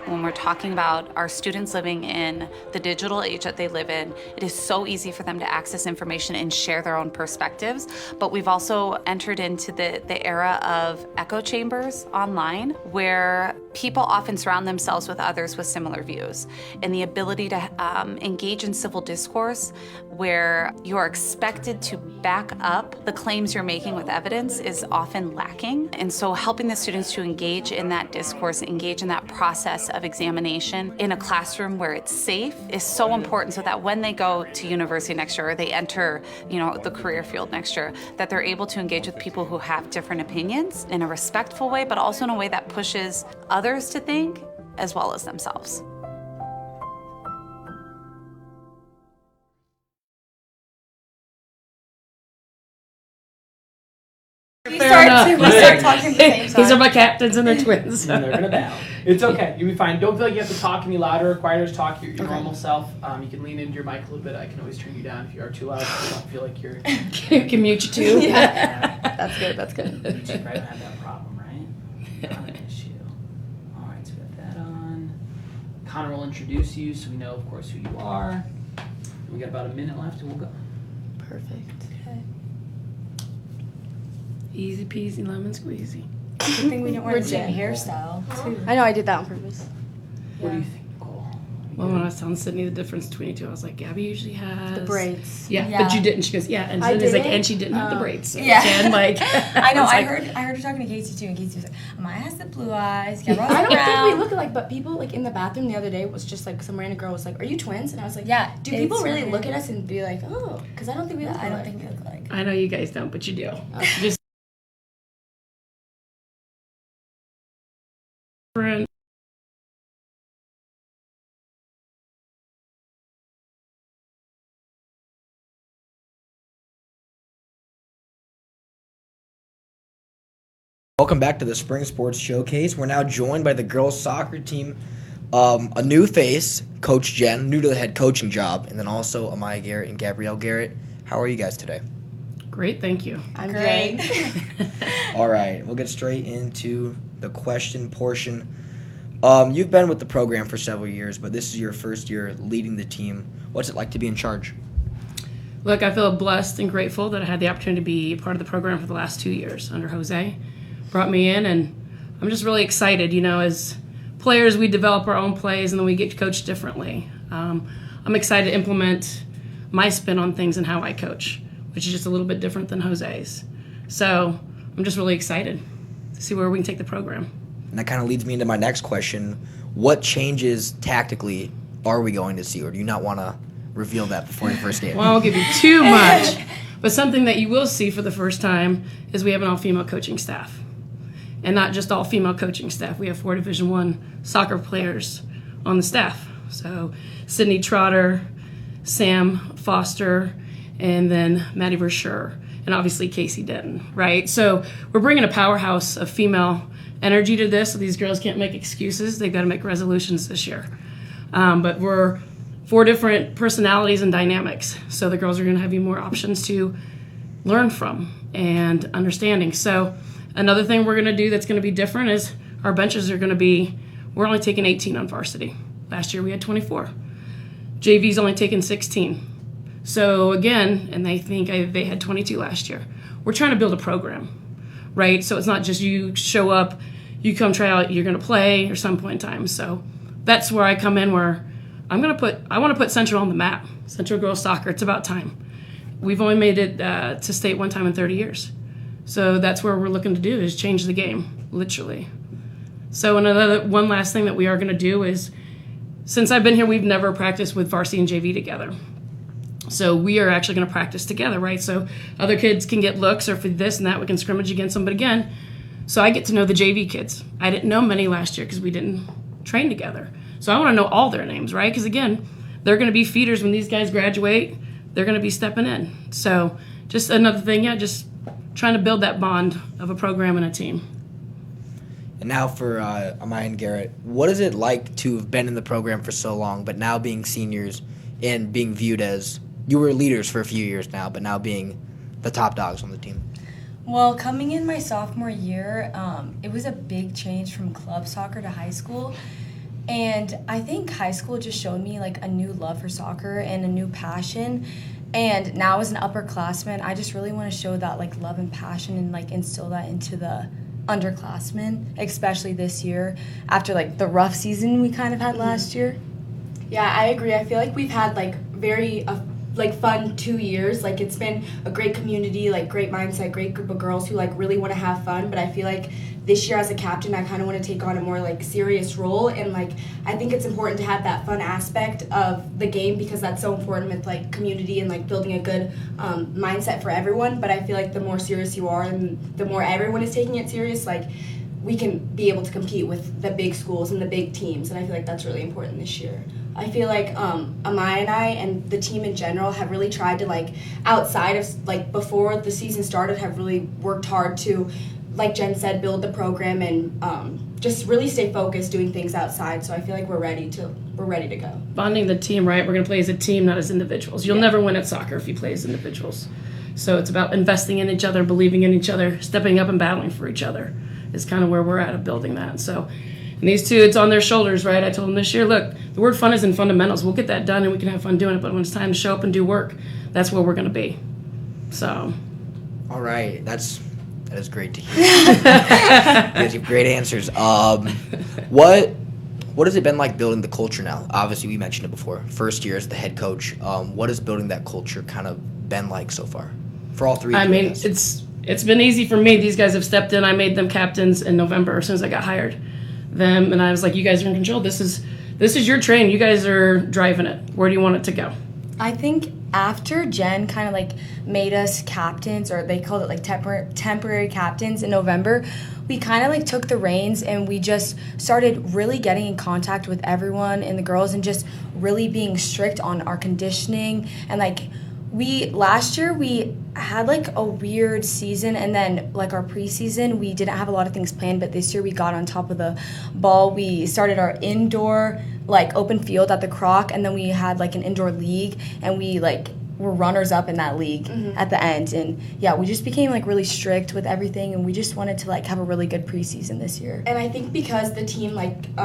When we're talking about our students living in the digital age that they live in, it is so easy for them to access information and share their own perspectives. But we've also entered into the era of echo chambers online, where people often surround themselves with others with similar views. And the ability to engage in civil discourse, where you're expected to back up the claims you're making with evidence, is often lacking. And so helping the students to engage in that discourse, engage in that process of examination in a classroom where it's safe is so important, so that when they go to university next year, or they enter, the career field next year, that they're able to engage with people who have different opinions in a respectful way, but also in a way that pushes others to think as well as themselves. We start talking at the same time. These are my captains and they're twins. And they're gonna battle. It's okay. You'll be fine. Don't feel like you have to talk any louder. Quiet as talk your normal self. You can lean into your mic a little bit. I can always turn you down if you are too loud. So you don't feel like you're. Can mute you too. Yeah. That's good. That's good. You should probably have that problem, right? Not an issue. All right, so we got that on. Conor will introduce you, so we know, of course, who you are. We got about a minute left, and we'll go. Perfect. Okay. Easy peasy lemon squeezy. Good thing we didn't wear the same hairstyle, too. I know, I did that on purpose. What do you think, Nicole? Well, when I was telling Sydney the difference between the two, I was like, Gabby usually has The braids. Yeah, but you didn't. She goes, yeah, and Sydney's like, and she didn't have the braids. So Yeah. Jen, like, I know. I was heard her talking to Casey too, and Casey was like, "Maya has the blue eyes. Yeah, Gabrielle's I don't brown." think we look alike, but people like in the bathroom the other day was just like some random girl was like, "Are you twins?" And I was like, Yeah, Do it's people really weird. look at us and be like, "Oh," because I don't think we look I don't alike. think we look alike. I know you guys don't, but you do. Okay. Just Welcome back to the Spring Sports Showcase. We're now joined by the girls soccer team, a new face, Coach Jen, new to the head coaching job, and then also Amaya Garrett and Gabrielle Garrett. How are you guys today? Great, thank you. I'm great. All right, we'll get straight into the question portion. You've been with the program for several years, but this is your first year leading the team. What's it like to be in charge? Look, I feel blessed and grateful that I had the opportunity to be part of the program for the last 2 years under Jose. Brought me in, and I'm just really excited. You know, as players, we develop our own plays, and then we get coached differently. I'm excited to implement my spin on things and how I coach, which is just a little bit different than Jose's. So I'm just really excited to see where we can take the program. And that kind of leads me into my next question. What changes tactically are we going to see, or do you not want to reveal that before your first game? Well, I won't give you too much, but something that you will see for the first time is we have an all-female coaching staff. And not just all-female coaching staff. We have 4 Division I soccer players on the staff. So Sydney Trotter, Sam Foster, and then Maddie Verschure, and obviously Casey Denton, right? So we're bringing a powerhouse of female energy to this, so these girls can't make excuses. They've got to make resolutions this year. But we're 4 different personalities and dynamics, so the girls are going to have you more options to learn from and understanding. So another thing we're going to do that's going to be different is our benches are going to be, we're only taking 18 on varsity. Last year we had 24. JV's only taken 16. So again, and they think they had 22 last year. We're trying to build a program, right? So it's not just you show up, you come try out, you're going to play at some point in time. So that's where I come in, where I want to put Central on the map. Central girls soccer, it's about time. We've only made it to state one time in 30 years. So that's where we're looking to do, is change the game, literally. So one last thing that we are going to do is, since I've been here, we've never practiced with varsity and JV together. So we are actually going to practice together, right? So other kids can get looks, or for this and that, we can scrimmage against them. But again, so I get to know the JV kids. I didn't know many last year because we didn't train together. So I want to know all their names, right? Because again, they're going to be feeders when these guys graduate. They're going to be stepping in. So just another thing, just trying to build that bond of a program and a team. And now for Amaya and Garrett, what is it like to have been in the program for so long, but now being seniors and being viewed as, you were leaders for a few years now, but now being the top dogs on the team? Well, coming in my sophomore year, it was a big change from club soccer to high school. And I think high school just showed me like a new love for soccer and a new passion. And now as an upperclassman, I just really want to show that like love and passion and like instill that into the underclassmen, especially this year after like the rough season we kind of had last year. Yeah, I agree. I feel like we've had like very fun 2 years. Like it's been a great community, like great mindset, great group of girls who like really want to have fun. But I feel like this year as a captain, I kind of want to take on a more like serious role, and like I think it's important to have that fun aspect of the game because that's so important with like community and like building a good mindset for everyone. But I feel like the more serious you are and the more everyone is taking it serious, like we can be able to compete with the big schools and the big teams, and I feel like that's really important this year. I feel like Amaya and I and the team in general have really tried to like outside of like before the season started have really worked hard to, like Jen said, build the program and just really stay focused doing things outside. So I feel like we're ready to go. Bonding the team, right? We're going to play as a team, not as individuals. You'll never win at soccer if you play as individuals. So it's about investing in each other, believing in each other, stepping up and battling for each other is kind of where we're at of building that. So, and these two, it's on their shoulders, right? I told them this year, look, the word fun is in fundamentals. We'll get that done and we can have fun doing it, but when it's time to show up and do work, that's where we're going to be. So. All right, that is great to hear. You guys have great answers. What has it been like building the culture now? Obviously, we mentioned it before. First year as the head coach. What has building that culture kind of been like so far for all three of you? I mean, it's been easy for me. These guys have stepped in. I made them captains in November as soon as I got hired. Them and I was like, you guys are in control. This is your train. You guys are driving it. Where do you want it to go? I think after Jen kind of like made us captains, or they called it like temporary captains in November, we kind of like took the reins and we just started really getting in contact with everyone and the girls and just really being strict on our conditioning, and like last year we had like a weird season, and then like our preseason we didn't have a lot of things planned, but this year we got on top of the ball. We started our indoor like open field at the Croc, and then we had like an indoor league, and we like were runners up in that league at the end. And yeah, we just became like really strict with everything, and we just wanted to like have a really good preseason this year. And I think because the team, like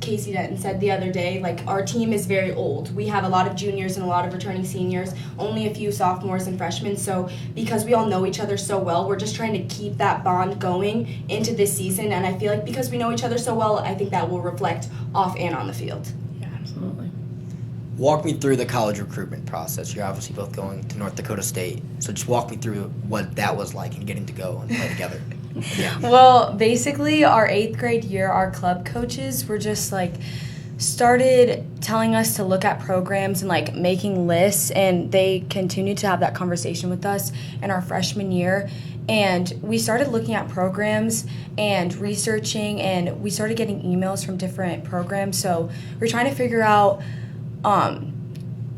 Casey Denton said the other day, like our team is very old. We have a lot of juniors and a lot of returning seniors, only a few sophomores and freshmen. So because we all know each other so well, we're just trying to keep that bond going into this season. And I feel like because we know each other so well, I think that will reflect off and on the field. Yeah, absolutely. Walk me through the college recruitment process. You're obviously both going to North Dakota State, so just walk me through what that was like and getting to go and play together. Yeah. Well, basically our 8th grade year, our club coaches were just like started telling us to look at programs and like making lists, and they continued to have that conversation with us in our freshman year. And we started looking at programs and researching, and we started getting emails from different programs. So we're trying to figure out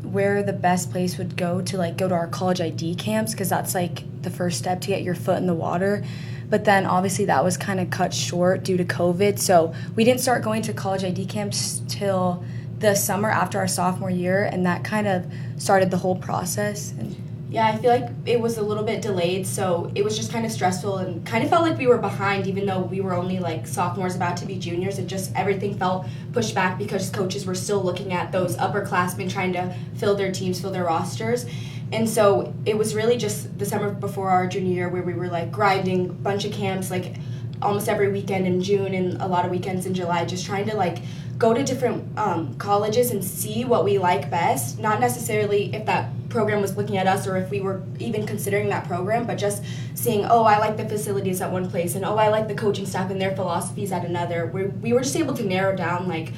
where the best place would go to our college ID camps, because that's like the first step to get your foot in the water. But then obviously that was kind of cut short due to COVID, so we didn't start going to college ID camps till the summer after our sophomore year, and that kind of started the whole process. And yeah, I feel like it was a little bit delayed, so it was just kind of stressful and kind of felt like we were behind, even though we were only like sophomores about to be juniors. It just, everything felt pushed back because coaches were still looking at those upperclassmen trying to fill their teams, fill their rosters. And so it was really just the summer before our junior year where we were like grinding a bunch of camps, like almost every weekend in June and a lot of weekends in July, just trying to like go to different colleges and see what we like best. Not necessarily if that program was looking at us or if we were even considering that program, but just seeing, oh, I like the facilities at one place, and oh, I like the coaching staff and their philosophies at another. We were just able to narrow down like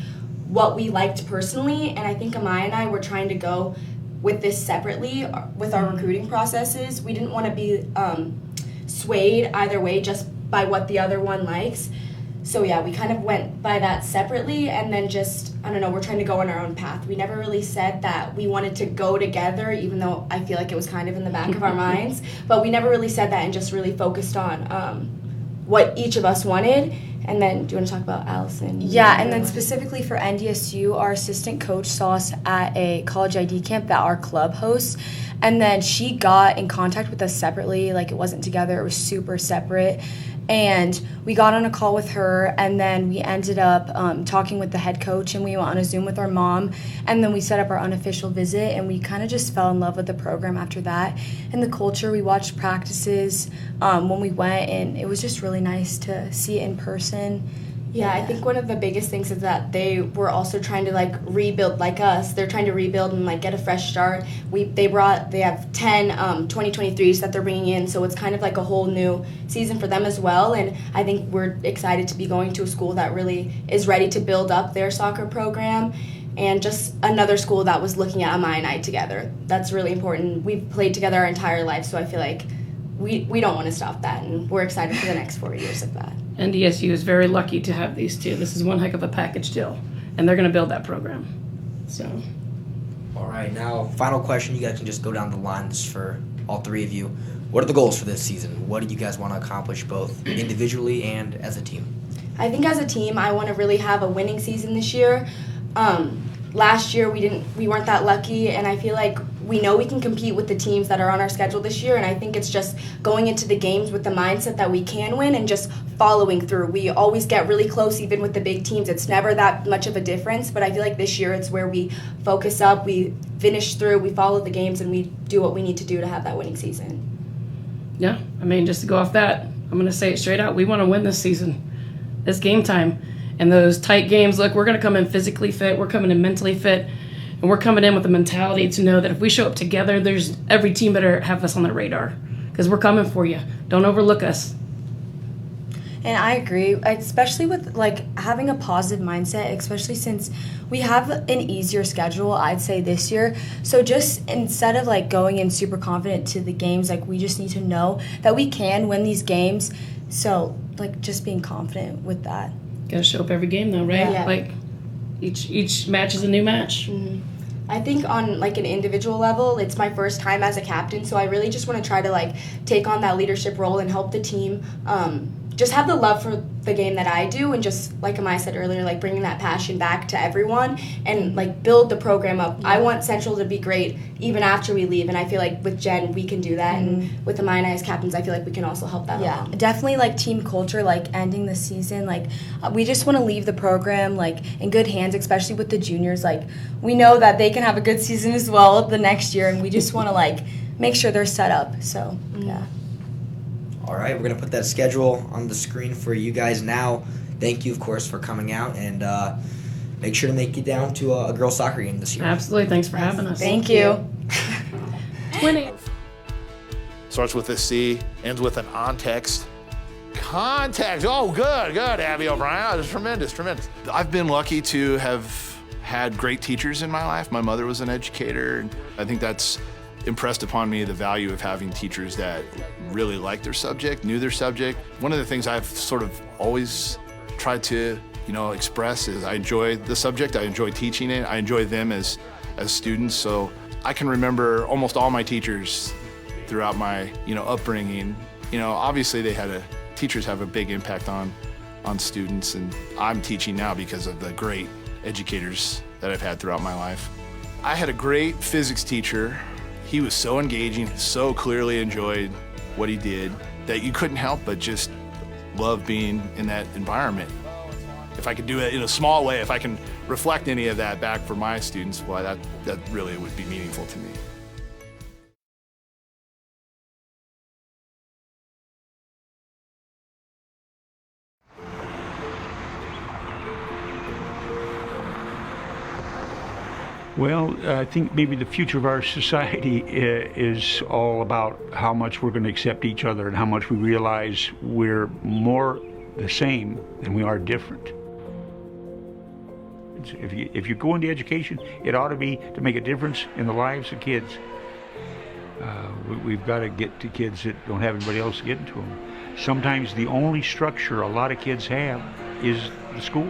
what we liked personally, and I think Amaya and I were trying to go with this separately with our recruiting processes. We didn't want to be swayed either way just by what the other one likes. So yeah, we kind of went by that separately, and then just, I don't know, we're trying to go on our own path. We never really said that we wanted to go together, even though I feel like it was kind of in the back of our minds, but we never really said that and just really focused on what each of us wanted. And then, do you want to talk about Allison? Yeah, and then specifically for NDSU, our assistant coach saw us at a college ID camp that our club hosts, and then she got in contact with us separately. Like, it wasn't together, it was super separate. And we got on a call with her, and then we ended up talking with the head coach, and we went on a Zoom with our mom, and then we set up our unofficial visit, and we kind of just fell in love with the program after that. And the culture, we watched practices when we went, and it was just really nice to see it in person. Yeah, I think one of the biggest things is that they were also trying to like rebuild like us. They're trying to rebuild and like get a fresh start. They have 10 2023s that they're bringing in, so it's kind of like a whole new season for them as well. And I think we're excited to be going to a school that really is ready to build up their soccer program, and just another school that was looking at Amaya and I together. That's really important. We've played together our entire life, so I feel like we don't want to stop that, and we're excited for the next 4 years of that. NDSU is very lucky to have these two. This is one heck of a package deal, and they're going to build that program. So, all right, now final question. You guys can just go down the lines for all three of you. What are the goals for this season? What do you guys want to accomplish both individually and as a team? I think as a team, I want to really have a winning season this year. Last year we weren't that lucky, and I feel like we know we can compete with the teams that are on our schedule this year, and I think it's just going into the games with the mindset that we can win and just following through. We always get really close even with the big teams. It's never that much of a difference, but I feel like this year it's where we focus up, we finish through, we follow the games, and we do what we need to do to have that winning season. Yeah, I mean, just to go off that, I'm going to say it straight out. We want to win this season. It's game time. And those tight games, look, we're going to come in physically fit, we're coming in mentally fit, and we're coming in with the mentality to know that if we show up together, there's every team better have us on their radar, because we're coming for you. Don't overlook us. And I agree, especially with like having a positive mindset, especially since we have an easier schedule, I'd say, this year. So just instead of like going in super confident to the games, like we just need to know that we can win these games. So like just being confident with that. Gotta show up every game though, right? Yeah. Like each match is a new match. Mm-hmm. I think on like an individual level, it's my first time as a captain, so I really just want to try to like take on that leadership role and help the team just have the love for the game that I do, and just like Amaya said earlier, like bringing that passion back to everyone and like build the program up. I want Central to be great even after we leave, and I feel like with Jen we can do that, and with Amaya and I as captains, I feel like we can also help that along. Definitely like team culture, like ending the season, like we just want to leave the program like in good hands, especially with the juniors. Like we know that they can have a good season as well the next year, and we just want to like make sure they're set up. So yeah. All right, we're going to put that schedule on the screen for you guys now. Thank you, of course, for coming out, and make sure to make it down to a girls' soccer game this year. Absolutely. Thanks for having us. Thank you. Winning. Starts with a C, ends with an on text. Contact. Oh, good, Abby O'Brien. Oh, that's tremendous. I've been lucky to have had great teachers in my life. My mother was an educator, and I think that's impressed upon me the value of having teachers that really liked their subject, knew their subject. One of the things I've sort of always tried to, express is I enjoy the subject, I enjoy teaching it, I enjoy them as students. So I can remember almost all my teachers throughout my, upbringing. Obviously teachers have a big impact on students, and I'm teaching now because of the great educators that I've had throughout my life. I had a great physics teacher. He was so engaging, so clearly enjoyed what he did that you couldn't help but just love being in that environment. If I could do it in a small way, if I can reflect any of that back for my students, well, that really would be meaningful to me. Well, I think maybe the future of our society is all about how much we're going to accept each other and how much we realize we're more the same than we are different. If you go into education, it ought to be to make a difference in the lives of kids. We've got to get to kids that don't have anybody else getting to them. Sometimes the only structure a lot of kids have is the school.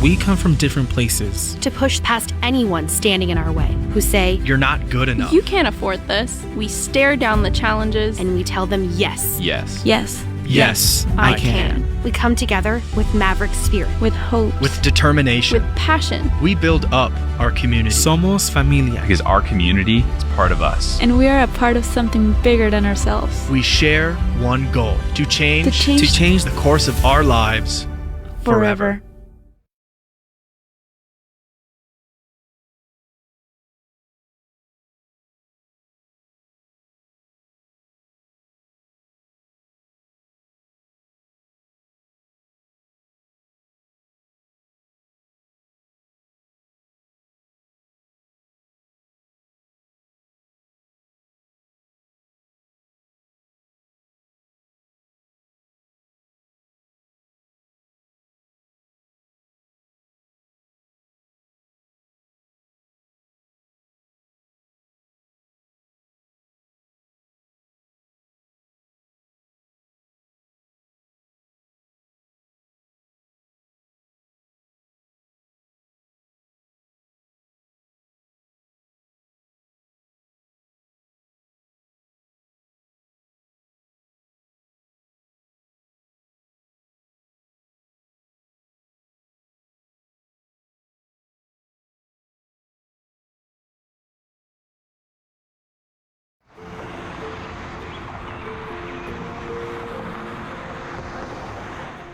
We come from different places. To push past anyone standing in our way who say, "You're not good enough. You can't afford this." We stare down the challenges and we tell them yes. Yes. Yes. Yes, I can. We come together with maverick spirit, with hope, With determination. with passion. We build up our community. Somos familia. Because our community is part of us. And we are a part of something bigger than ourselves. We share one goal: to change To change the course of our lives forever.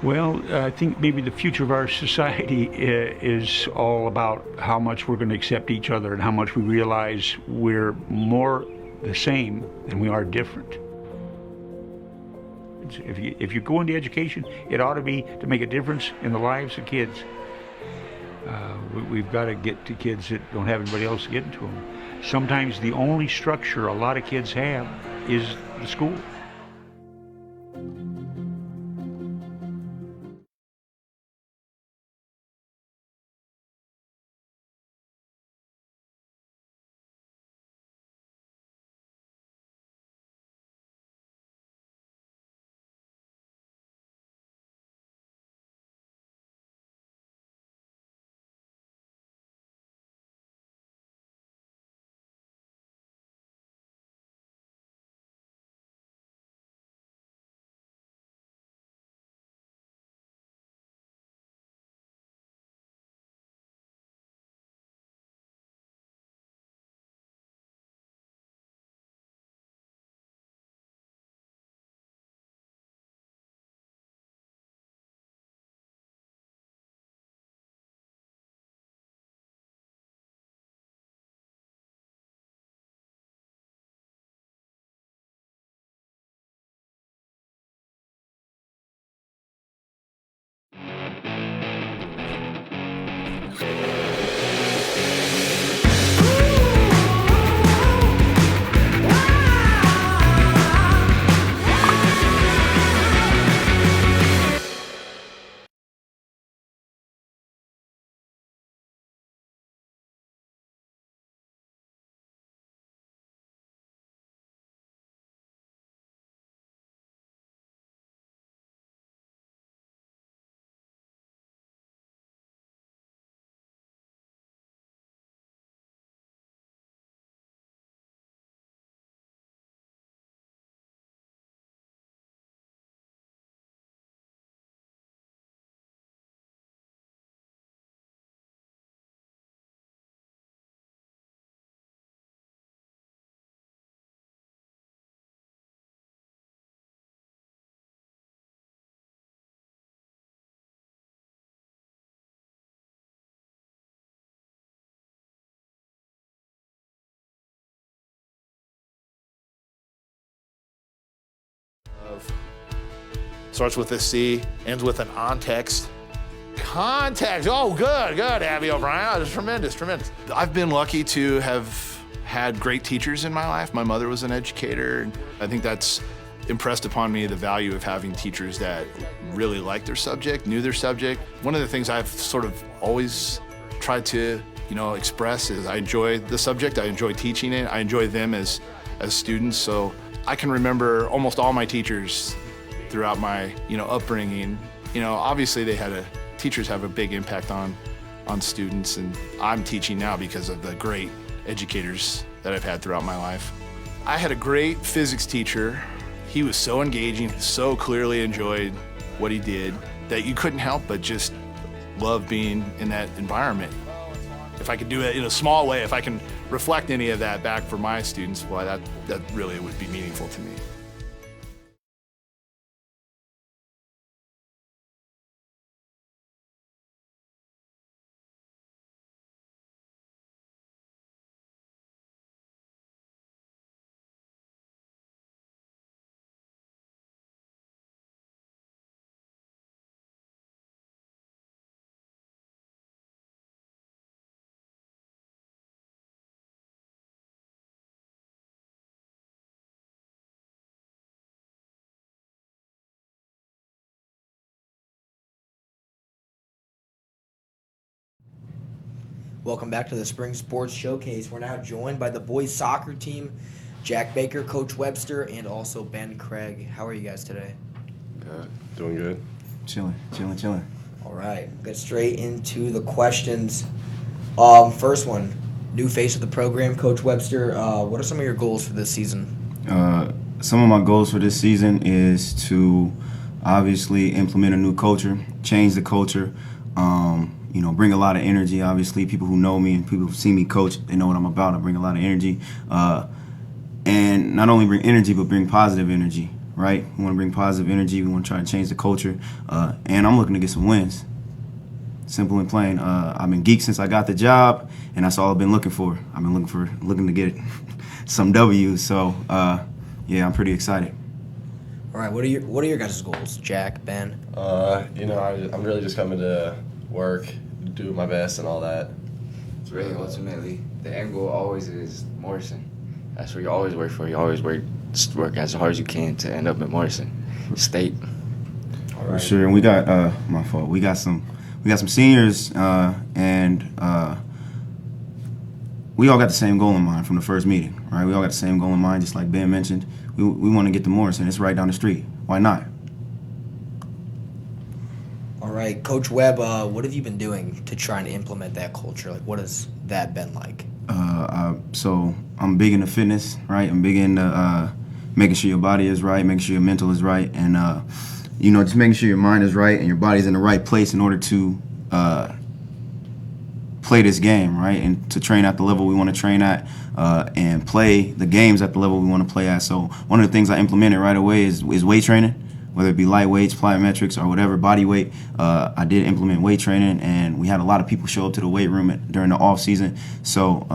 Well, I think maybe the future of our society is all about how much we're going to accept each other and how much we realize we're more the same than we are different. If you go into education, it ought to be to make a difference in the lives of kids. We've got to get to kids that don't have anybody else getting to them. Sometimes the only structure a lot of kids have is the school. Starts with a C, ends with an on text. Contact. Oh, good, Abby O'Brien. Oh, that's tremendous. I've been lucky to have had great teachers in my life. My mother was an educator. I think that's impressed upon me the value of having teachers that really liked their subject, knew their subject. One of the things I've sort of always tried to, express is I enjoy the subject, I enjoy teaching it, I enjoy them as students. So I can remember almost all my teachers throughout my, upbringing. Obviously teachers have a big impact on students, and I'm teaching now because of the great educators that I've had throughout my life. I had a great physics teacher. He was so engaging, so clearly enjoyed what he did that you couldn't help but just love being in that environment. If I could do it in a small way, if I can reflect any of that back for my students, well, that really would be meaningful to me. Welcome back to the Spring Sports Showcase. We're now joined by the boys soccer team, Jack Baker, Coach Webster, and also Ben Craig. How are you guys today? Doing good. Chilling. All right, get straight into the questions. First one, new face of the program, Coach Webster. What are some of your goals for this season? Some of my goals for this season is to obviously implement a new culture, change the culture, bring a lot of energy. Obviously, people who know me and people who see me coach, they know what I'm about. I bring a lot of energy. And not only bring energy, but bring positive energy, right? We want to bring positive energy. We want to try to change the culture. And I'm looking to get some wins. Simple and plain. I've been geeked since I got the job, and that's all I've been looking for. I've been looking to get some W's. So, I'm pretty excited. All right, what are your guys' goals, Jack, Ben? I'm really just coming to work, do my best and all that. It's really ultimately the end goal always is Morrison. That's what you always work for. You always work as hard as you can to end up at Morrison State. All right. For sure, and we got my fault. We got some seniors, and we all got the same goal in mind from the first meeting, right? We all got the same goal in mind, just like Ben mentioned. We want to get to Morrison. It's right down the street. Why not? All right, Coach Webb, what have you been doing to try and implement that culture? Like, what has that been like? So I'm big into fitness, right? I'm big into making sure your body is right, making sure your mental is right, and just making sure your mind is right and your body's in the right place in order to play this game, right? And to train at the level we want to train at, and play the games at the level we want to play at. So one of the things I implemented right away is weight training. Whether it be light weights, plyometrics, or whatever, body weight, I did implement weight training, and we had a lot of people show up to the weight room during the off season. So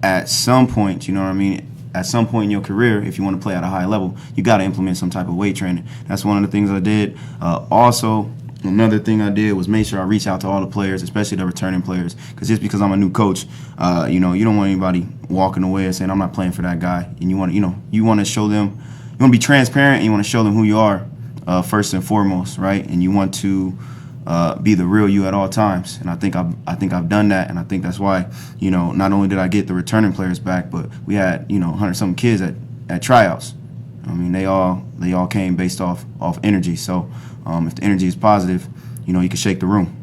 at some point, at some point in your career, if you want to play at a high level, you got to implement some type of weight training. That's one of the things I did. Also, another thing I did was make sure I reach out to all the players, especially the returning players, because just because I'm a new coach, you don't want anybody walking away and saying I'm not playing for that guy. And you want to show them. You want to be transparent, and you want to show them who you are first and foremost, right? And you want to be the real you at all times. And I think I've done that, and I think that's why, not only did I get the returning players back, but we had 100-something kids at tryouts. I mean, they all came based off energy. So if the energy is positive, you can shake the room.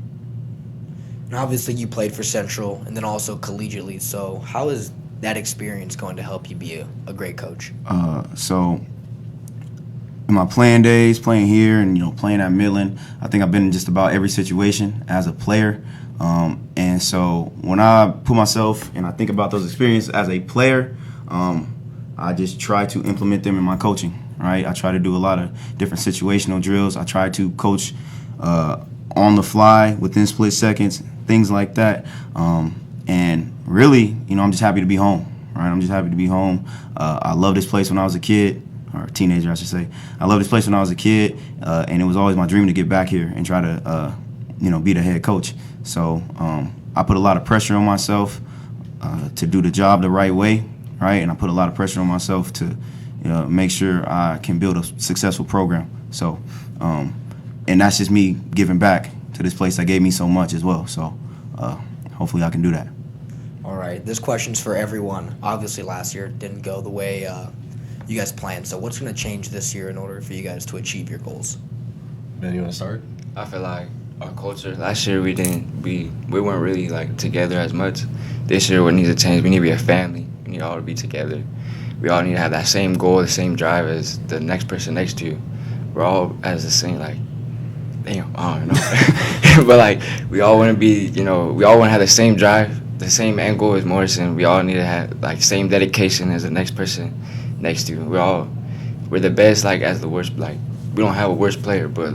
And obviously, you played for Central and then also collegiately. So how is that experience going to help you be a great coach? So in my playing days, playing here and playing at Midland, I think I've been in just about every situation as a player. And so when I put myself and I think about those experiences as a player, I just try to implement them in my coaching, right? I try to do a lot of different situational drills. I try to coach on the fly within split seconds, things like that. And really, I'm just happy to be home, right? I'm just happy to be home. I loved this place when I was a kid. or teenager, I should say. I loved this place when I was a kid, and it was always my dream to get back here and try to, be the head coach. So I put a lot of pressure on myself to do the job the right way, right? And I put a lot of pressure on myself to make sure I can build a successful program. So, and that's just me giving back to this place that gave me so much as well. So hopefully I can do that. All right, this question's for everyone. Obviously last year didn't go the way you guys planned. So what's going to change this year in order for you guys to achieve your goals? Ben, you want to start? I feel like our culture last year we weren't really like together as much. This year what needs to change, we need to be a family. We need all to be together. We all need to have that same goal, the same drive as the next person next to you. We're all as the same, like, damn, I don't know. But like we all want to be, we all want to have the same drive, the same end goal as Morrison. We all need to have like same dedication as the next person next to you. We're the best, like, as the worst. Like, we don't have a worst player, but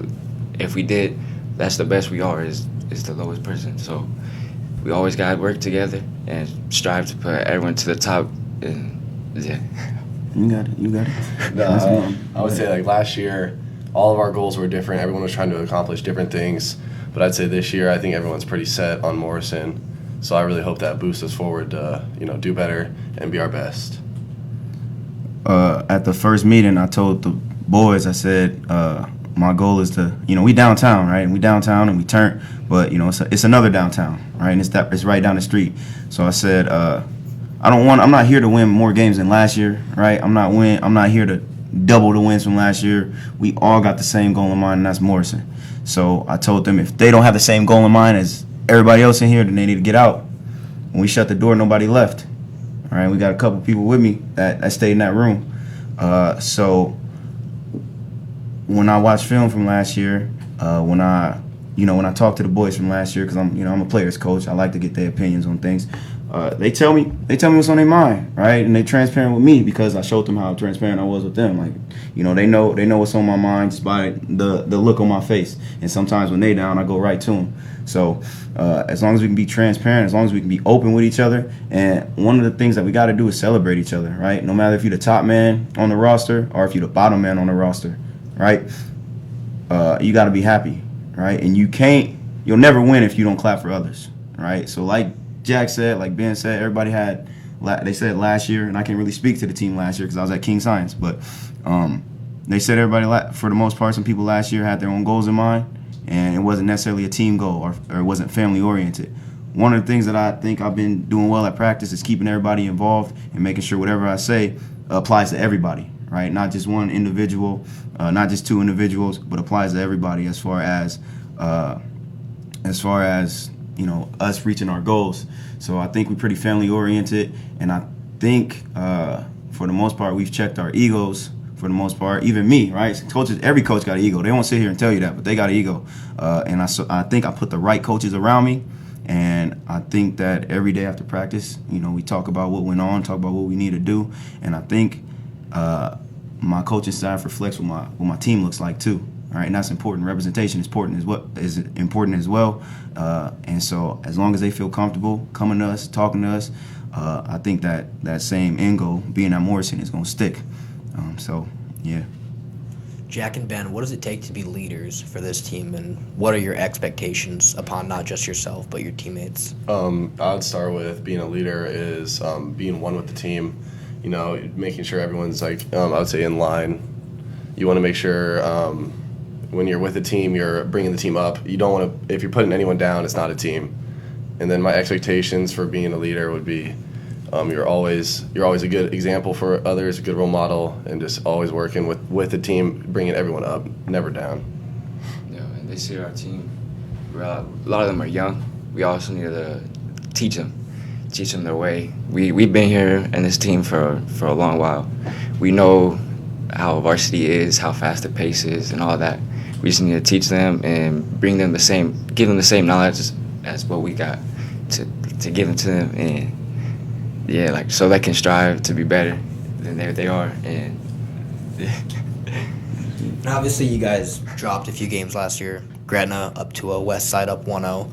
if we did, that's the best we are, is the lowest person. So we always got to work together and strive to put everyone to the top. And yeah. You got it. No, I would say, like, last year, all of our goals were different. Everyone was trying to accomplish different things. But I'd say this year, I think everyone's pretty set on Morrison. So I really hope that boosts us forward to, do better and be our best. At the first meeting, I told the boys, I said, my goal is to, we downtown, right? And we downtown and we turn, but it's another downtown, right? And it's right down the street. So I said, I'm not here to win more games than last year, right? I'm not here to double the wins from last year. We all got the same goal in mind, and that's Morrison. So I told them if they don't have the same goal in mind as everybody else in here, then they need to get out. When we shut the door, nobody left. All right, we got a couple people with me that stayed in that room. So when I watched film from last year, when I talk to the boys from last year, because I'm a players coach, I like to get their opinions on things. They tell me what's on their mind, right? And they're transparent with me because I showed them how transparent I was with them. Like, they know what's on my mind just by the look on my face. And sometimes when they down, I go right to them. So as long as we can be transparent, as long as we can be open with each other, and one of the things that we got to do is celebrate each other, right? No matter if you're the top man on the roster or if you're the bottom man on the roster, right? You got to be happy, right? And you'll never win if you don't clap for others, right? So like Jack said, like Ben said, everybody they said last year, and I can't really speak to the team last year because I was at King Science, but they said everybody, for the most part, some people last year had their own goals in mind, and it wasn't necessarily a team goal or it wasn't family oriented. One of the things that I think I've been doing well at practice is keeping everybody involved and making sure whatever I say applies to everybody, right? Not just one individual, not just two individuals, but applies to everybody as far as us reaching our goals. So I think we're pretty family oriented, and I think for the most part we've checked our egos. For the most part, even me, right? Coaches, every coach got an ego. They won't sit here and tell you that, but they got an ego. And I think I put the right coaches around me, and I think that every day after practice, we talk about what went on, talk about what we need to do, and I think my coaching staff reflects what my team looks like too. All right, and that's important. Representation is important as well. And so as long as they feel comfortable coming to us, talking to us, I think that same end goal, being at Morrison, is going to stick. So, yeah. Jack and Ben, what does it take to be leaders for this team, and what are your expectations upon not just yourself but your teammates? I would start with being a leader is being one with the team, making sure everyone's I would say in line. You want to make sure when you're with a team, you're bringing the team up. You don't want to, if you're putting anyone down, it's not a team. And then my expectations for being a leader would be you're always a good example for others, a good role model, and just always working with the team, bringing everyone up, never down. Yeah, and this year our team, a lot of them are young. We also need to teach them their way. We've been here in this team for a long while. We know how varsity is, how fast the pace is, and all that. We just need to teach them and give them the same knowledge as what we got to give them to them, and yeah, so they can strive to be better than they are. And And obviously you guys dropped a few games last year. Gretna up to a West Side up 1-0.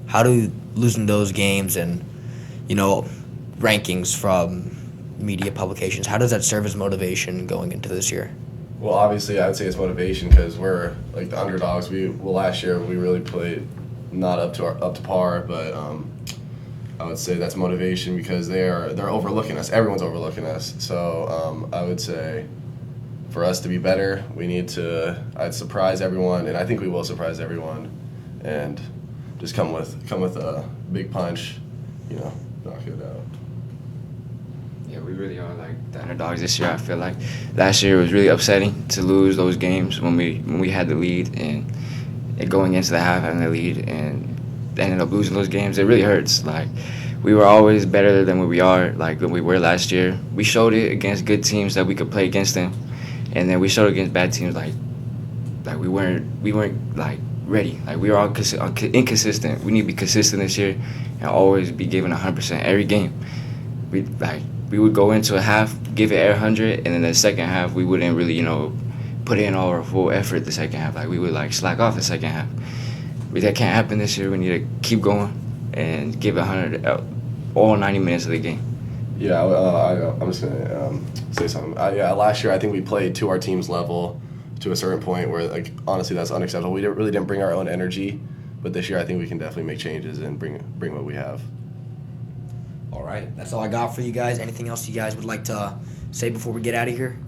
How do losing those games and rankings from media publications. How does that serve as motivation going into this year? Well, obviously, I would say it's motivation because we're like the underdogs. Last year we really played not up to par, but I would say that's motivation because they're overlooking us. Everyone's overlooking us. So I would say for us to be better, we need to surprise everyone, and I think we will surprise everyone, and just come with a big punch, knock it out. Yeah, we really are like the underdogs this year. I feel like last year it was really upsetting to lose those games when we had the lead and going into the half having the lead and ended up losing those games. It really hurts. Like we were always better than what we are, like than we were last year. We showed it against good teams that we could play against them, and then we showed against bad teams like we weren't like ready. Like we were all inconsistent. We need to be consistent this year and always be giving 100% every game. We would go into a half, give it 100, and then the second half we wouldn't really, put in all our full effort the second half. Like we would like slack off the second half. But that can't happen this year. We need to keep going and give it 100 all 90 minutes of the game. Yeah, I'm just gonna say something. Last year I think we played to our team's level to a certain point where, like, honestly, that's unacceptable. We really didn't bring our own energy, but this year I think we can definitely make changes and bring what we have. All right, that's all I got for you guys. Anything else you guys would like to say before we get out of here?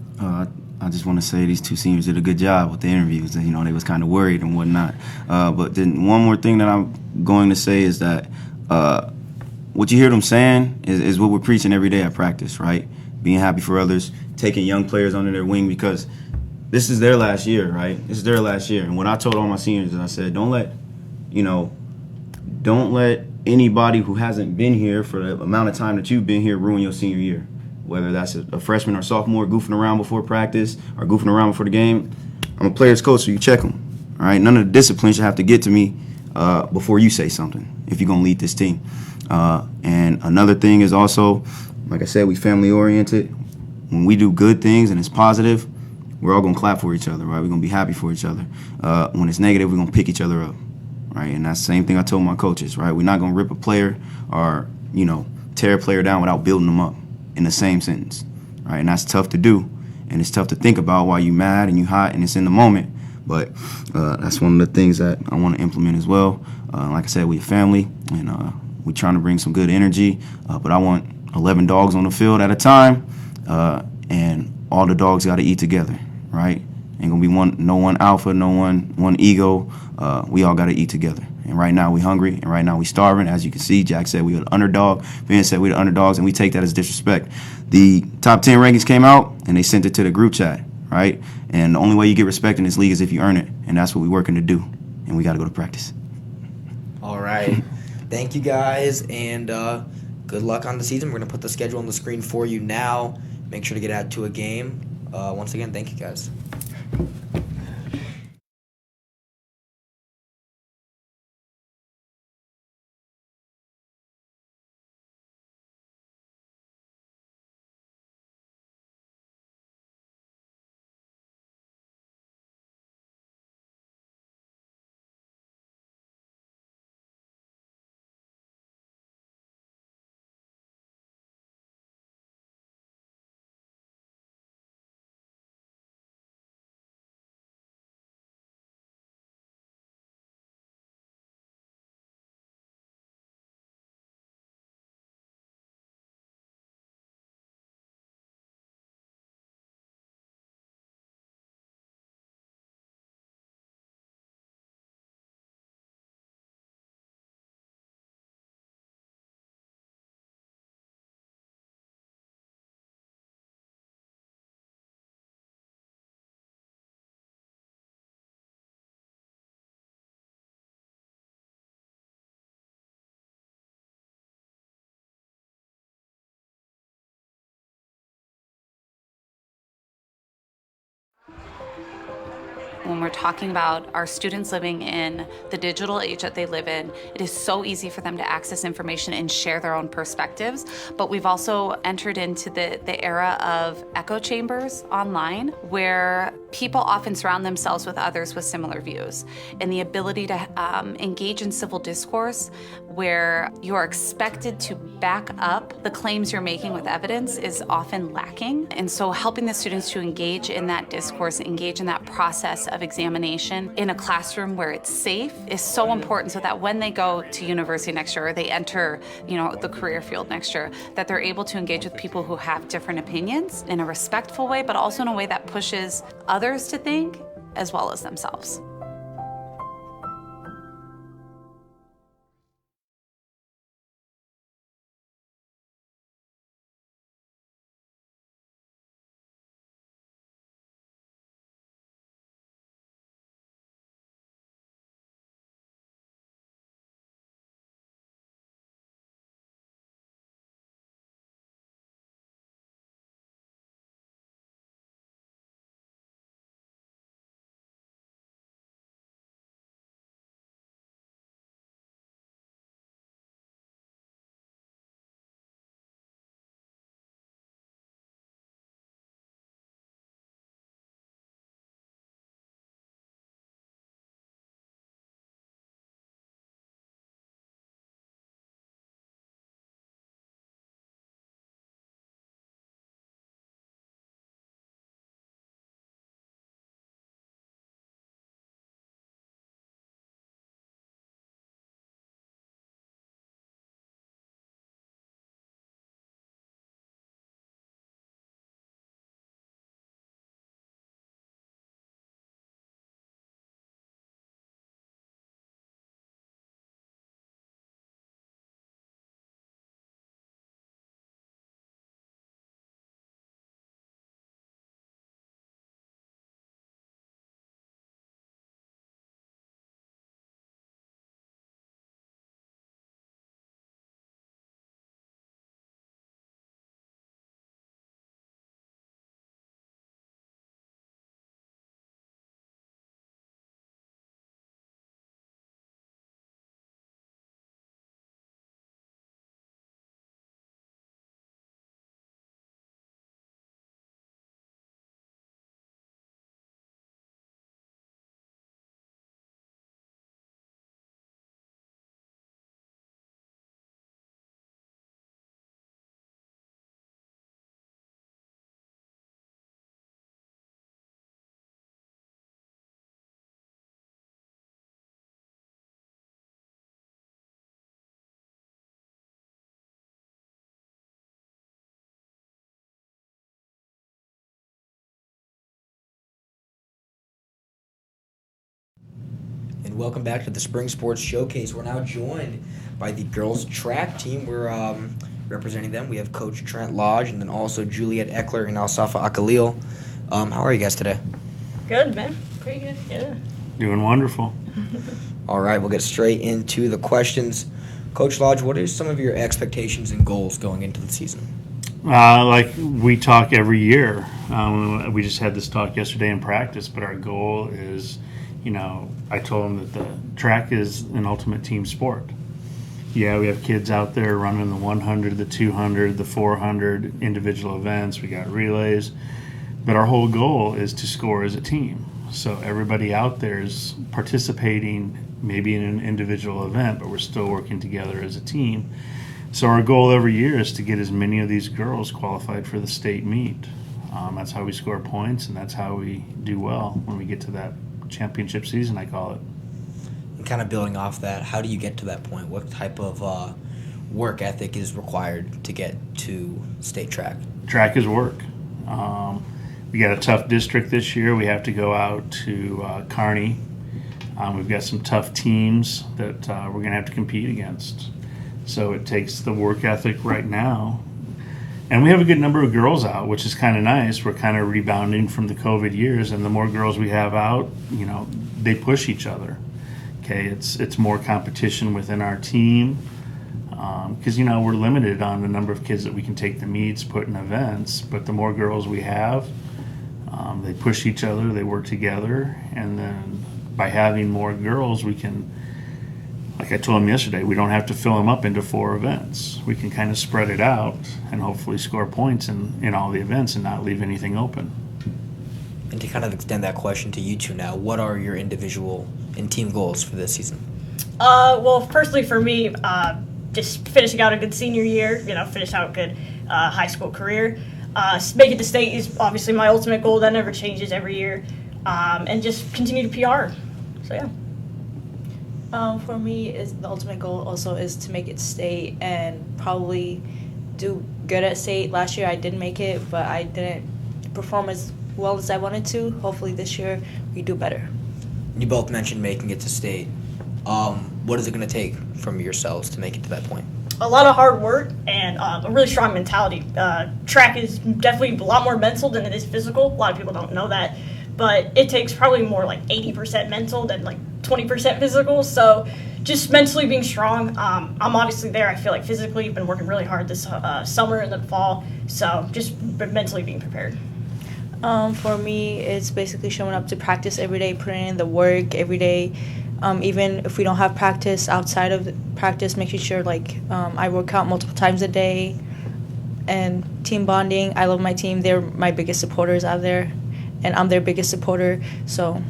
I just want to say these two seniors did a good job with the interviews. They was kind of worried and whatnot. But then one more thing that I'm going to say is that what you hear them saying is what we're preaching every day at practice, right? Being happy for others, taking young players under their wing because this is their last year, right? This is their last year. And what I told all my seniors is I said, don't let anybody who hasn't been here for the amount of time that you've been here ruin your senior year. Whether that's a freshman or sophomore goofing around before practice or goofing around before the game, I'm a player's coach, so you check them. All right, none of the discipline should have to get to me before you say something if you're gonna lead this team. And another thing is also, like I said, we family oriented. When we do good things and it's positive, we're all gonna clap for each other, right? We're gonna be happy for each other. When it's negative, we're gonna pick each other up, right? And that's the same thing I told my coaches, right? We're not gonna rip a player or tear a player down without building them up in the same sentence, right? And that's tough to do, and it's tough to think about while you're mad and you're hot and it's in the moment. But that's one of the things that I want to implement as well. Like I said, we're a family, and we're trying to bring some good energy. But I want 11 dogs on the field at a time, and all the dogs got to eat together, right? Ain't gonna be no one alpha, no one ego. We all got to eat together. And right now we hungry, and right now we starving. As you can see, Jack said we were the underdog. Ben said we the underdogs, and we take that as disrespect. The top 10 rankings came out, and they sent it to the group chat, right? And the only way you get respect in this league is if you earn it, and that's what we're working to do. And we got to go to practice. All right. Thank you, guys, and good luck on the season. We're going to put the schedule on the screen for you now. Make sure to get out to a game. Once again, thank you, guys. When we're talking about our students living in the digital age that they live in, it is so easy for them to access information and share their own perspectives. But we've also entered into the era of echo chambers online, where people often surround themselves with others with similar views. And the ability to engage in civil discourse where you're expected to back up the claims you're making with evidence is often lacking. And so helping the students to engage in that discourse, engage in that process of examination in a classroom where it's safe is so important, so that when they go to university next year or they enter, the career field next year, that they're able to engage with people who have different opinions in a respectful way, but also in a way that pushes others to think as well as themselves. And welcome back to the Spring Sports Showcase. We're now joined by the girls track team. We're representing them. We have Coach Trent Lodge and then also Juliet Eckler and Alsafa Akalil. How are you guys today? Good, man. Pretty good, yeah. Doing wonderful. All right, we'll get straight into the questions. Coach Lodge, what are some of your expectations and goals going into the season? Like we talk every year. We just had this talk yesterday in practice, but our goal is, I told them that the track is an ultimate team sport. Yeah, we have kids out there running the 100, the 200, the 400 individual events. We got relays. But our whole goal is to score as a team. So everybody out there is participating maybe in an individual event, but we're still working together as a team. So our goal every year is to get as many of these girls qualified for the state meet. That's how we score points, and that's how we do well when we get to that championship season, I call it. And kind of building off that, how do you get to that point? What type of work ethic is required to get to state track? Track is work. We got a tough district this year. We have to go out to Kearney. We've got some tough teams that we're going to have to compete against. So it takes the work ethic right now. And we have a good number of girls out, which is kind of nice. We're kind of rebounding from the COVID years, and the more girls we have out, they push each other. Okay, it's more competition within our team because we're limited on the number of kids that we can take to meets, put in events. But the more girls we have, they push each other, they work together, and then by having more girls, we can. Like I told them yesterday, we don't have to fill them up into 4 events. We can kind of spread it out and hopefully score points in all the events and not leave anything open. And to kind of extend that question to you two now, what are your individual and team goals for this season? Well, personally for me, just finishing out a good senior year, finish out a good high school career. Make it to state is obviously my ultimate goal. That never changes every year. And just continue to PR. So, yeah. For me, is the ultimate goal also is to make it state and probably do good at state. Last year I did make it, but I didn't perform as well as I wanted to. Hopefully this year we do better. You both mentioned making it to state. What is it going to take from yourselves to make it to that point? A lot of hard work and a really strong mentality. Track is definitely a lot more mental than it is physical. A lot of people don't know that. But it takes probably more like 80% mental than like 20% physical. So just mentally being strong. I'm obviously there. I feel like physically been working really hard this summer and the fall. So just mentally being prepared. For me, it's basically showing up to practice every day, putting in the work every day. Even if we don't have practice, outside of practice, making sure I work out multiple times a day. And team bonding. I love my team. They're my biggest supporters out there. And I'm their biggest supporter, so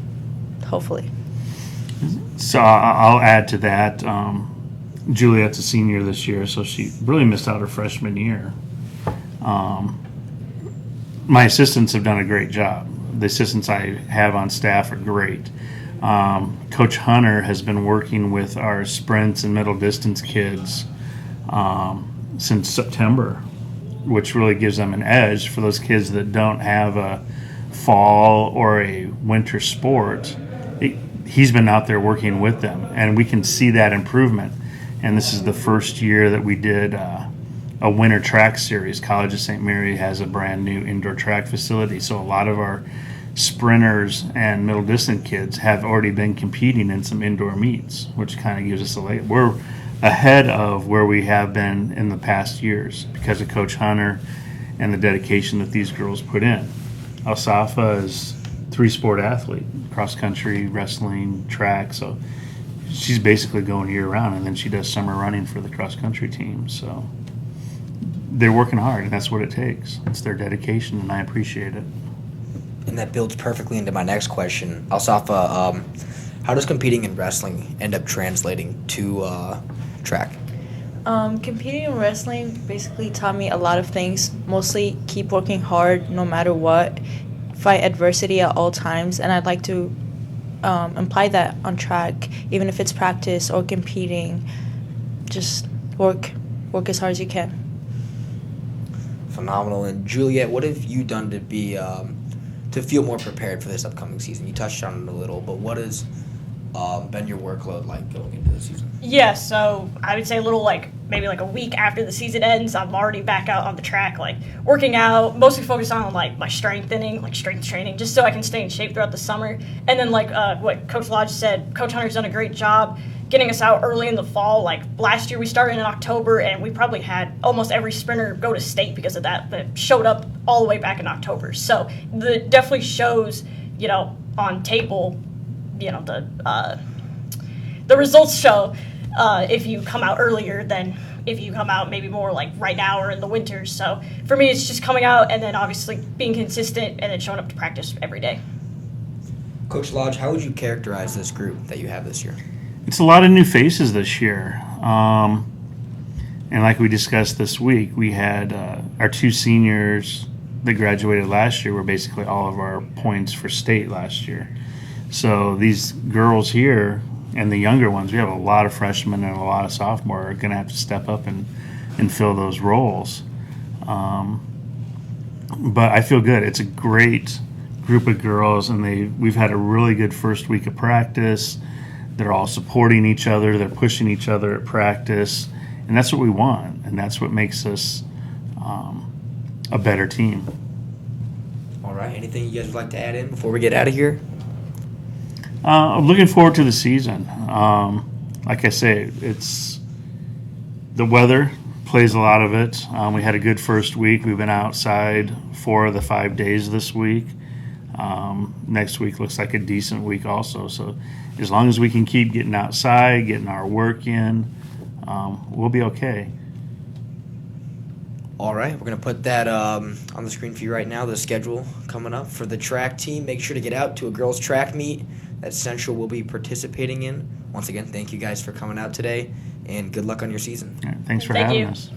hopefully. So I'll add to that. Juliet's a senior this year, so she really missed out her freshman year. My assistants have done a great job. The assistants I have on staff are great. Coach Hunter has been working with our sprints and middle distance kids since September, which really gives them an edge for those kids that don't have a fall or a winter sport. He's been out there working with them, and we can see that improvement. And this is the first year that we did a winter track series. College of St. Mary has a brand new indoor track facility, so a lot of our sprinters and middle distance kids have already been competing in some indoor meets, which kind of gives us a leg. We're ahead of where we have been in the past years because of Coach Hunter and the dedication that these girls put in. Alsafa is 3-sport athlete, cross country, wrestling, track, so she's basically going year round, and then she does summer running for the cross country team. So they're working hard, and that's what it takes. It's their dedication, and I appreciate it. And that builds perfectly into my next question. Alsafa, how does competing in wrestling end up translating to track? Competing in wrestling basically taught me a lot of things. Mostly keep working hard no matter what, fight adversity at all times, and I'd like to imply that on track, even if it's practice or competing. Just work as hard as you can. Phenomenal. And Juliet, what have you done to be to feel more prepared for this upcoming season? You touched on it a little, but what has been your workload like going into the season? Yeah, so I would say maybe a week after the season ends, I'm already back out on the track, working out, mostly focused on my strengthening, strength training, just so I can stay in shape throughout the summer. And then what Coach Lodge said, Coach Hunter's done a great job getting us out early in the fall. Last year we started in October, and we probably had almost every sprinter go to state because of that, but showed up all the way back in October. So that definitely shows, on table, the results show if you come out earlier than if you come out maybe more right now or in the winter. So for me, it's just coming out and then obviously being consistent and then showing up to practice every day. Coach Lodge, how would you characterize this group that you have this year? It's a lot of new faces this year. And like we discussed this week, we had our 2 seniors that graduated last year were basically all of our points for state last year. So these girls here and the younger ones, we have a lot of freshmen and a lot of sophomore are going to have to step up and fill those roles. But I feel good. It's a great group of girls, and we've had a really good first week of practice. They're all supporting each other. They're pushing each other at practice, and that's what we want, and that's what makes us a better team. All right. Anything you guys would like to add in before we get out of here? I'm looking forward to the season. Like I say, it's the weather plays a lot of it. We had a good first week. We've been outside 4 of the 5 days this week. Next week looks like a decent week also. So as long as we can keep getting outside, getting our work in, we'll be okay. All right, we're going to put that on the screen for you right now, the schedule coming up for the track team. Make sure to get out to a girls' track meet that Central will be participating in once again, thank you guys for coming out today, and good luck on your season. All right, thanks for Thank having you. us.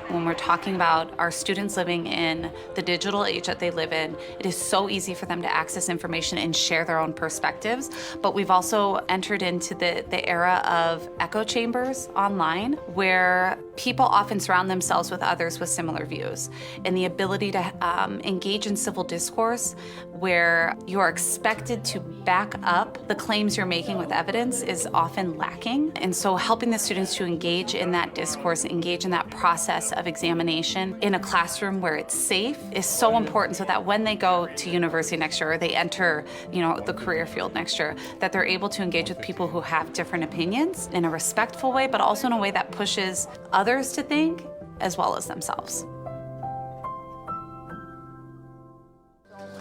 When we're talking about our students living in the digital age that they live in, it is so easy for them to access information and share their own perspectives. But we've also entered into the era of echo chambers online, where people often surround themselves with others with similar views. And the ability to engage in civil discourse, where you are expected to back up the claims you're making with evidence, is often lacking. And so helping the students to engage in that discourse, engage in that process of examination in a classroom where it's safe is so important, so that when they go to university next year, or they enter, the career field next year, that they're able to engage with people who have different opinions in a respectful way, but also in a way that pushes others to think as well as themselves.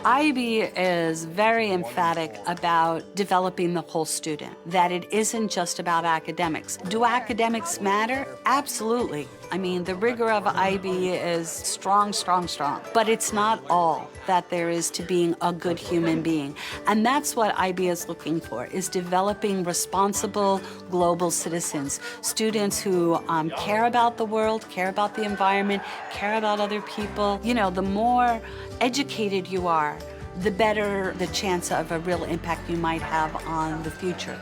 IB is very emphatic about developing the whole student, that it isn't just about academics. Do academics matter? Absolutely. I mean, the rigor of IB is strong, strong, strong. But it's not all that there is to being a good human being. And that's what IB is looking for, is developing responsible global citizens, students who care about the world, care about the environment, care about other people. You know, the more educated you are, the better the chance of a real impact you might have on the future.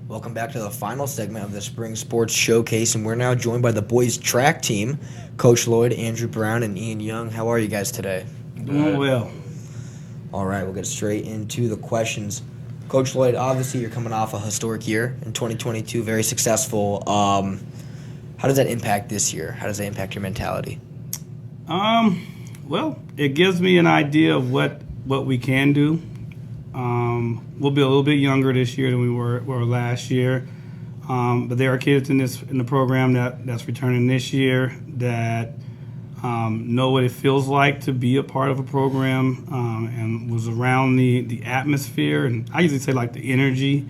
Welcome back to the final segment of the Spring Sports Showcase, and we're now joined by the boys track team, Coach Lloyd, Andrew Brown, and Ian Young. How are you guys today? Doing well. All right, we'll get straight into the questions. Coach Lloyd, obviously you're coming off a historic year in 2022, very successful. How does that impact this year? How does that impact your mentality? Well, it gives me an idea of what we can do. We'll be a little bit younger this year than we were last year, but there are kids in the program that's returning this year that know what it feels like to be a part of a program, and was around the atmosphere, and I usually say like the energy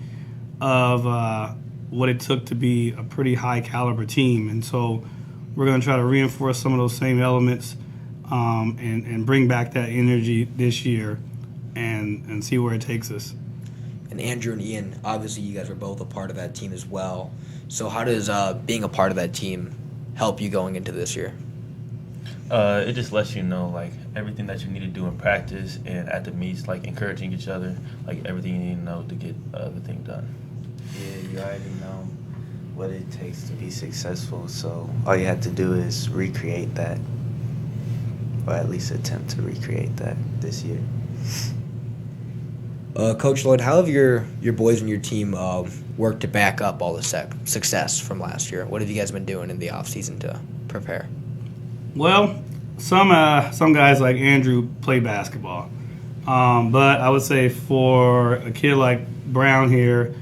of what it took to be a pretty high caliber team. And so we're going to try to reinforce some of those same elements and bring back that energy this year and see where it takes us. And Andrew and Ian, obviously you guys were both a part of that team as well. So how does being a part of that team help you going into this year? It just lets you know like everything that you need to do in practice and at the meets, like encouraging each other, like everything you need to know to get the thing done. Yeah, you already know what it takes to be successful, so all you have to do is recreate that, or at least attempt to recreate that this year. Coach Lloyd, how have your boys and your team worked to back up all the success from last year? What have you guys been doing in the off season to prepare? Well, some guys like Andrew play basketball, but I would say for a kid like Brown here,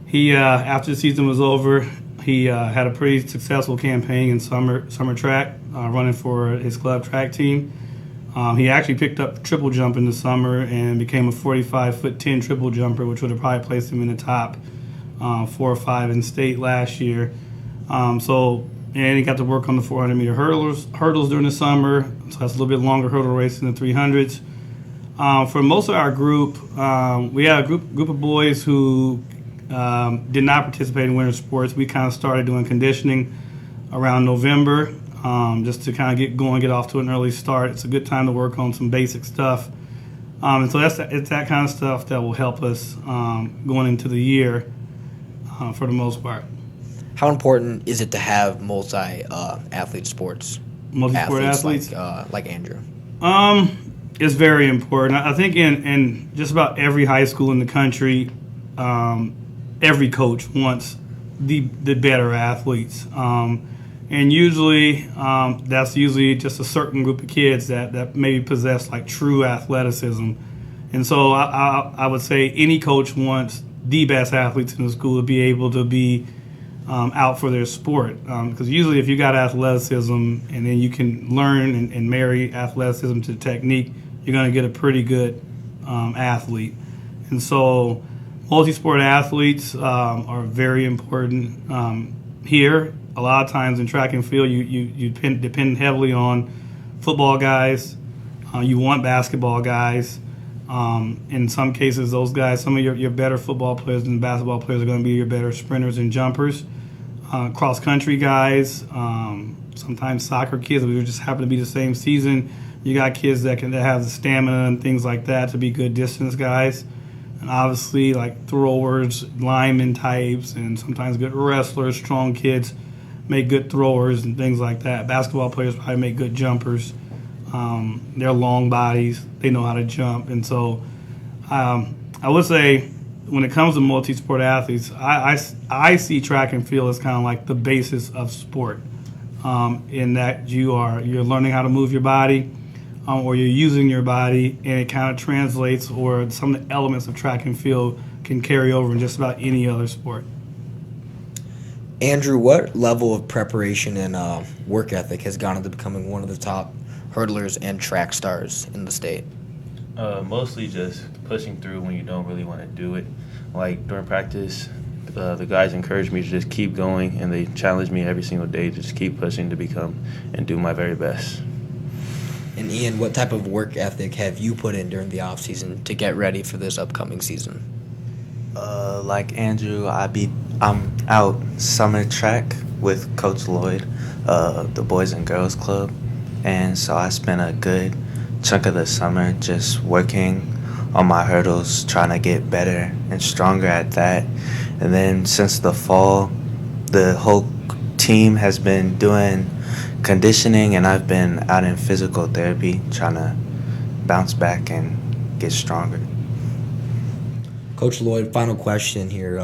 he after the season was over, he had a pretty successful campaign in summer track, running for his club track team. He actually picked up triple jump in the summer and became a 45'10" triple jumper, which would have probably placed him in the top 4 or 5 in state last year. And he got to work on the 400-meter hurdles during the summer, so that's a little bit longer hurdle race than the 300s. For most of our group, we had a group of boys who did not participate in winter sports. We kind of started doing conditioning around November, just to kind of get off to an early start. It's a good time to work on some basic stuff. And so it's that kind of stuff that will help us going into the year for the most part. How important is it to have multi-athlete sports? Multi-sport athletes? Like Andrew. It's very important. I think in just about every high school in the country, every coach wants the better athletes. And usually, that's usually just a certain group of kids that maybe possess like true athleticism. And so I would say any coach wants the best athletes in the school to be able to be out for their sport. Because usually if you got athleticism and then you can learn and marry athleticism to technique, you're going to get a pretty good athlete. And so multi-sport athletes are very important here. A lot of times in track and field, you depend heavily on football guys. You want basketball guys. In some cases, those guys, some of your better football players and basketball players are going to be your better sprinters and jumpers. Cross-country guys, sometimes soccer kids, we just happen to be the same season. You got kids that have the stamina and things like that to be good distance guys. And obviously, like throwers, lineman types, and sometimes good wrestlers, strong kids make good throwers and things like that. Basketball players probably make good jumpers. They're long bodies. They know how to jump. And so I would say when it comes to multi-sport athletes, I see track and field as kind of like the basis of sport, in that you're learning how to move your body, or you're using your body, and it kind of translates, or some of the elements of track and field can carry over in just about any other sport. Andrew, what level of preparation and work ethic has gone into becoming one of the top hurdlers and track stars in the state? Mostly just pushing through when you don't really want to do it. Like during practice, the guys encourage me to just keep going, and they challenge me every single day to just keep pushing to become and do my very best. And Ian, what type of work ethic have you put in during the off season to get ready for this upcoming season? Like Andrew, I'm out summer track with Coach Lloyd, the Boys and Girls Club, and so I spent a good chunk of the summer just working on my hurdles, trying to get better and stronger at that. And then since the fall, the whole team has been doing conditioning, and I've been out in physical therapy trying to bounce back and get stronger. Coach Lloyd, final question here.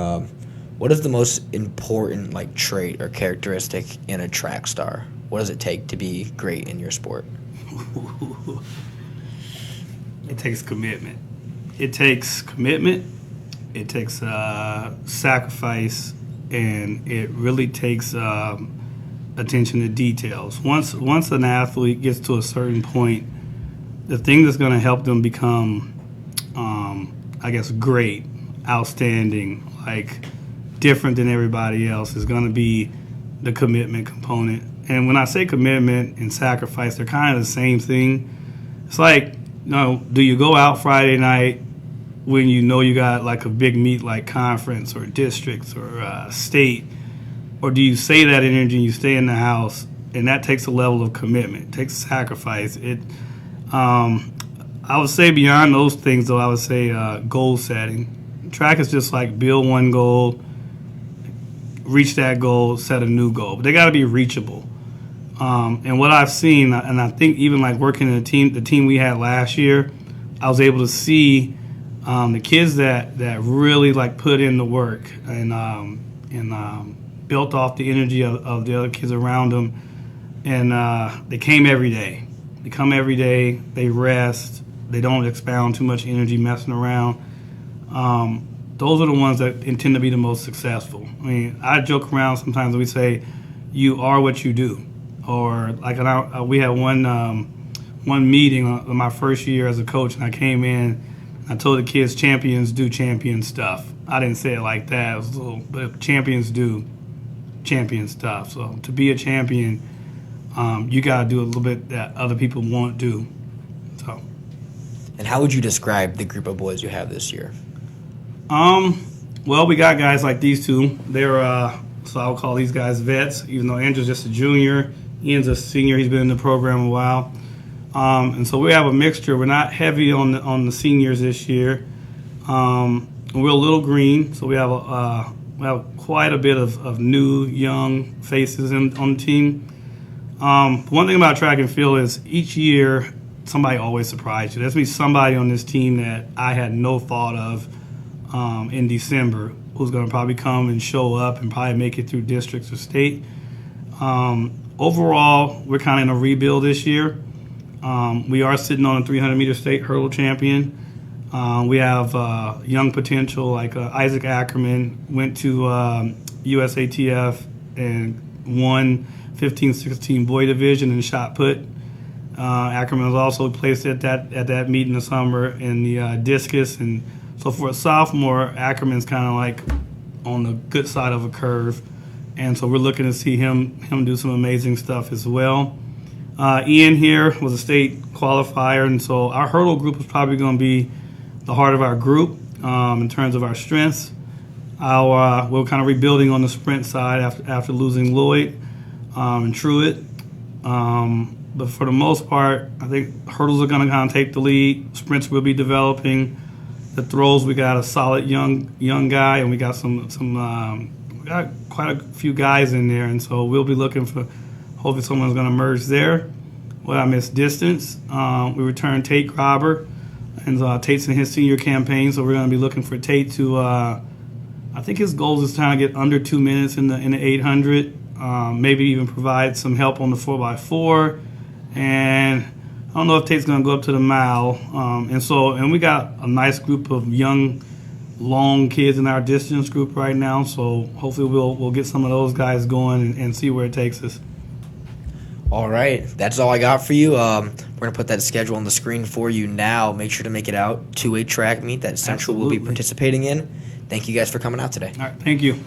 What is the most important trait or characteristic in a track star? What does it take to be great in your sport? It takes commitment. It takes sacrifice, and it really takes attention to details. Once an athlete gets to a certain point, the thing that's going to help them become, great, outstanding, different than everybody else is going to be the commitment component. And when I say commitment and sacrifice, they're kind of the same thing. It's do you go out Friday night when you know you got a big meet like conference or districts or state, or do you save that energy and you stay in the house and that takes a level of commitment. It takes sacrifice. I would say beyond those things, though, I would say goal setting. Track is just like build one goal, reach that goal, set a new goal. But they got to be reachable. And what I've seen, and I think even like working in the team we had last year, I was able to see the kids that really like put in the work and built off the energy of the other kids around them. And they came every day. They come every day. They rest. They don't expound too much energy messing around. Those are the ones that tend to be the most successful. I mean, I joke around sometimes and we say, you are what you do. Or like we had one meeting on my first year as a coach, and I came in, I told the kids champions do champion stuff. I didn't say it like that, it was a little, but champions do champion stuff. So to be a champion, you got to do a little bit that other people won't do. So. And how would you describe the group of boys you have this year? Well, we got guys like these two. They're so I'll call these guys vets, even though Andrew's just a junior. Ian's a senior. He's been in the program a while. And so we have a mixture. We're not heavy on the seniors this year. We're a little green, so we have quite a bit of new, young faces on the team. One thing about track and field is each year somebody always surprises you. There's going to be somebody on this team that I had no thought of in December who's going to probably come and show up and probably make it through districts or state. Overall, we're kind of in a rebuild this year. We are sitting on a 300-meter state hurdle champion. We have young potential like Isaac Ackerman went to USATF and won 15-16 boy division in shot put. Ackerman was also placed at that meet in the summer in the discus, and so for a sophomore, Ackerman's kind of like on the good side of a curve, and so we're looking to see him do some amazing stuff as well. Ian here was a state qualifier, and so our hurdle group is probably going to be the heart of our group in terms of our strengths. We're kind of rebuilding on the sprint side after losing Lloyd and Truitt. But for the most part, I think hurdles are going to kind of take the lead. Sprints will be developing. The throws, we got a solid young guy, and we got we got quite a few guys in there, and so we'll be looking for. Hopefully, someone's going to merge there. What I missed distance, we returned Tate Grobber, and Tate's in his senior campaign, so we're going to be looking for Tate to. I think his goal is trying to get under 2 minutes in the 800. Maybe even provide some help on the 4x4, and I don't know if Tate's going to go up to the mile. And we got a nice group of young, long kids in our distance group right now. So hopefully we'll get some of those guys going and see where it takes us. All right, that's all I got for you. We're going to put that schedule on the screen for you now. Make sure to make it out to a track meet that Central will be participating in. Thank you guys for coming out today. All right, thank you.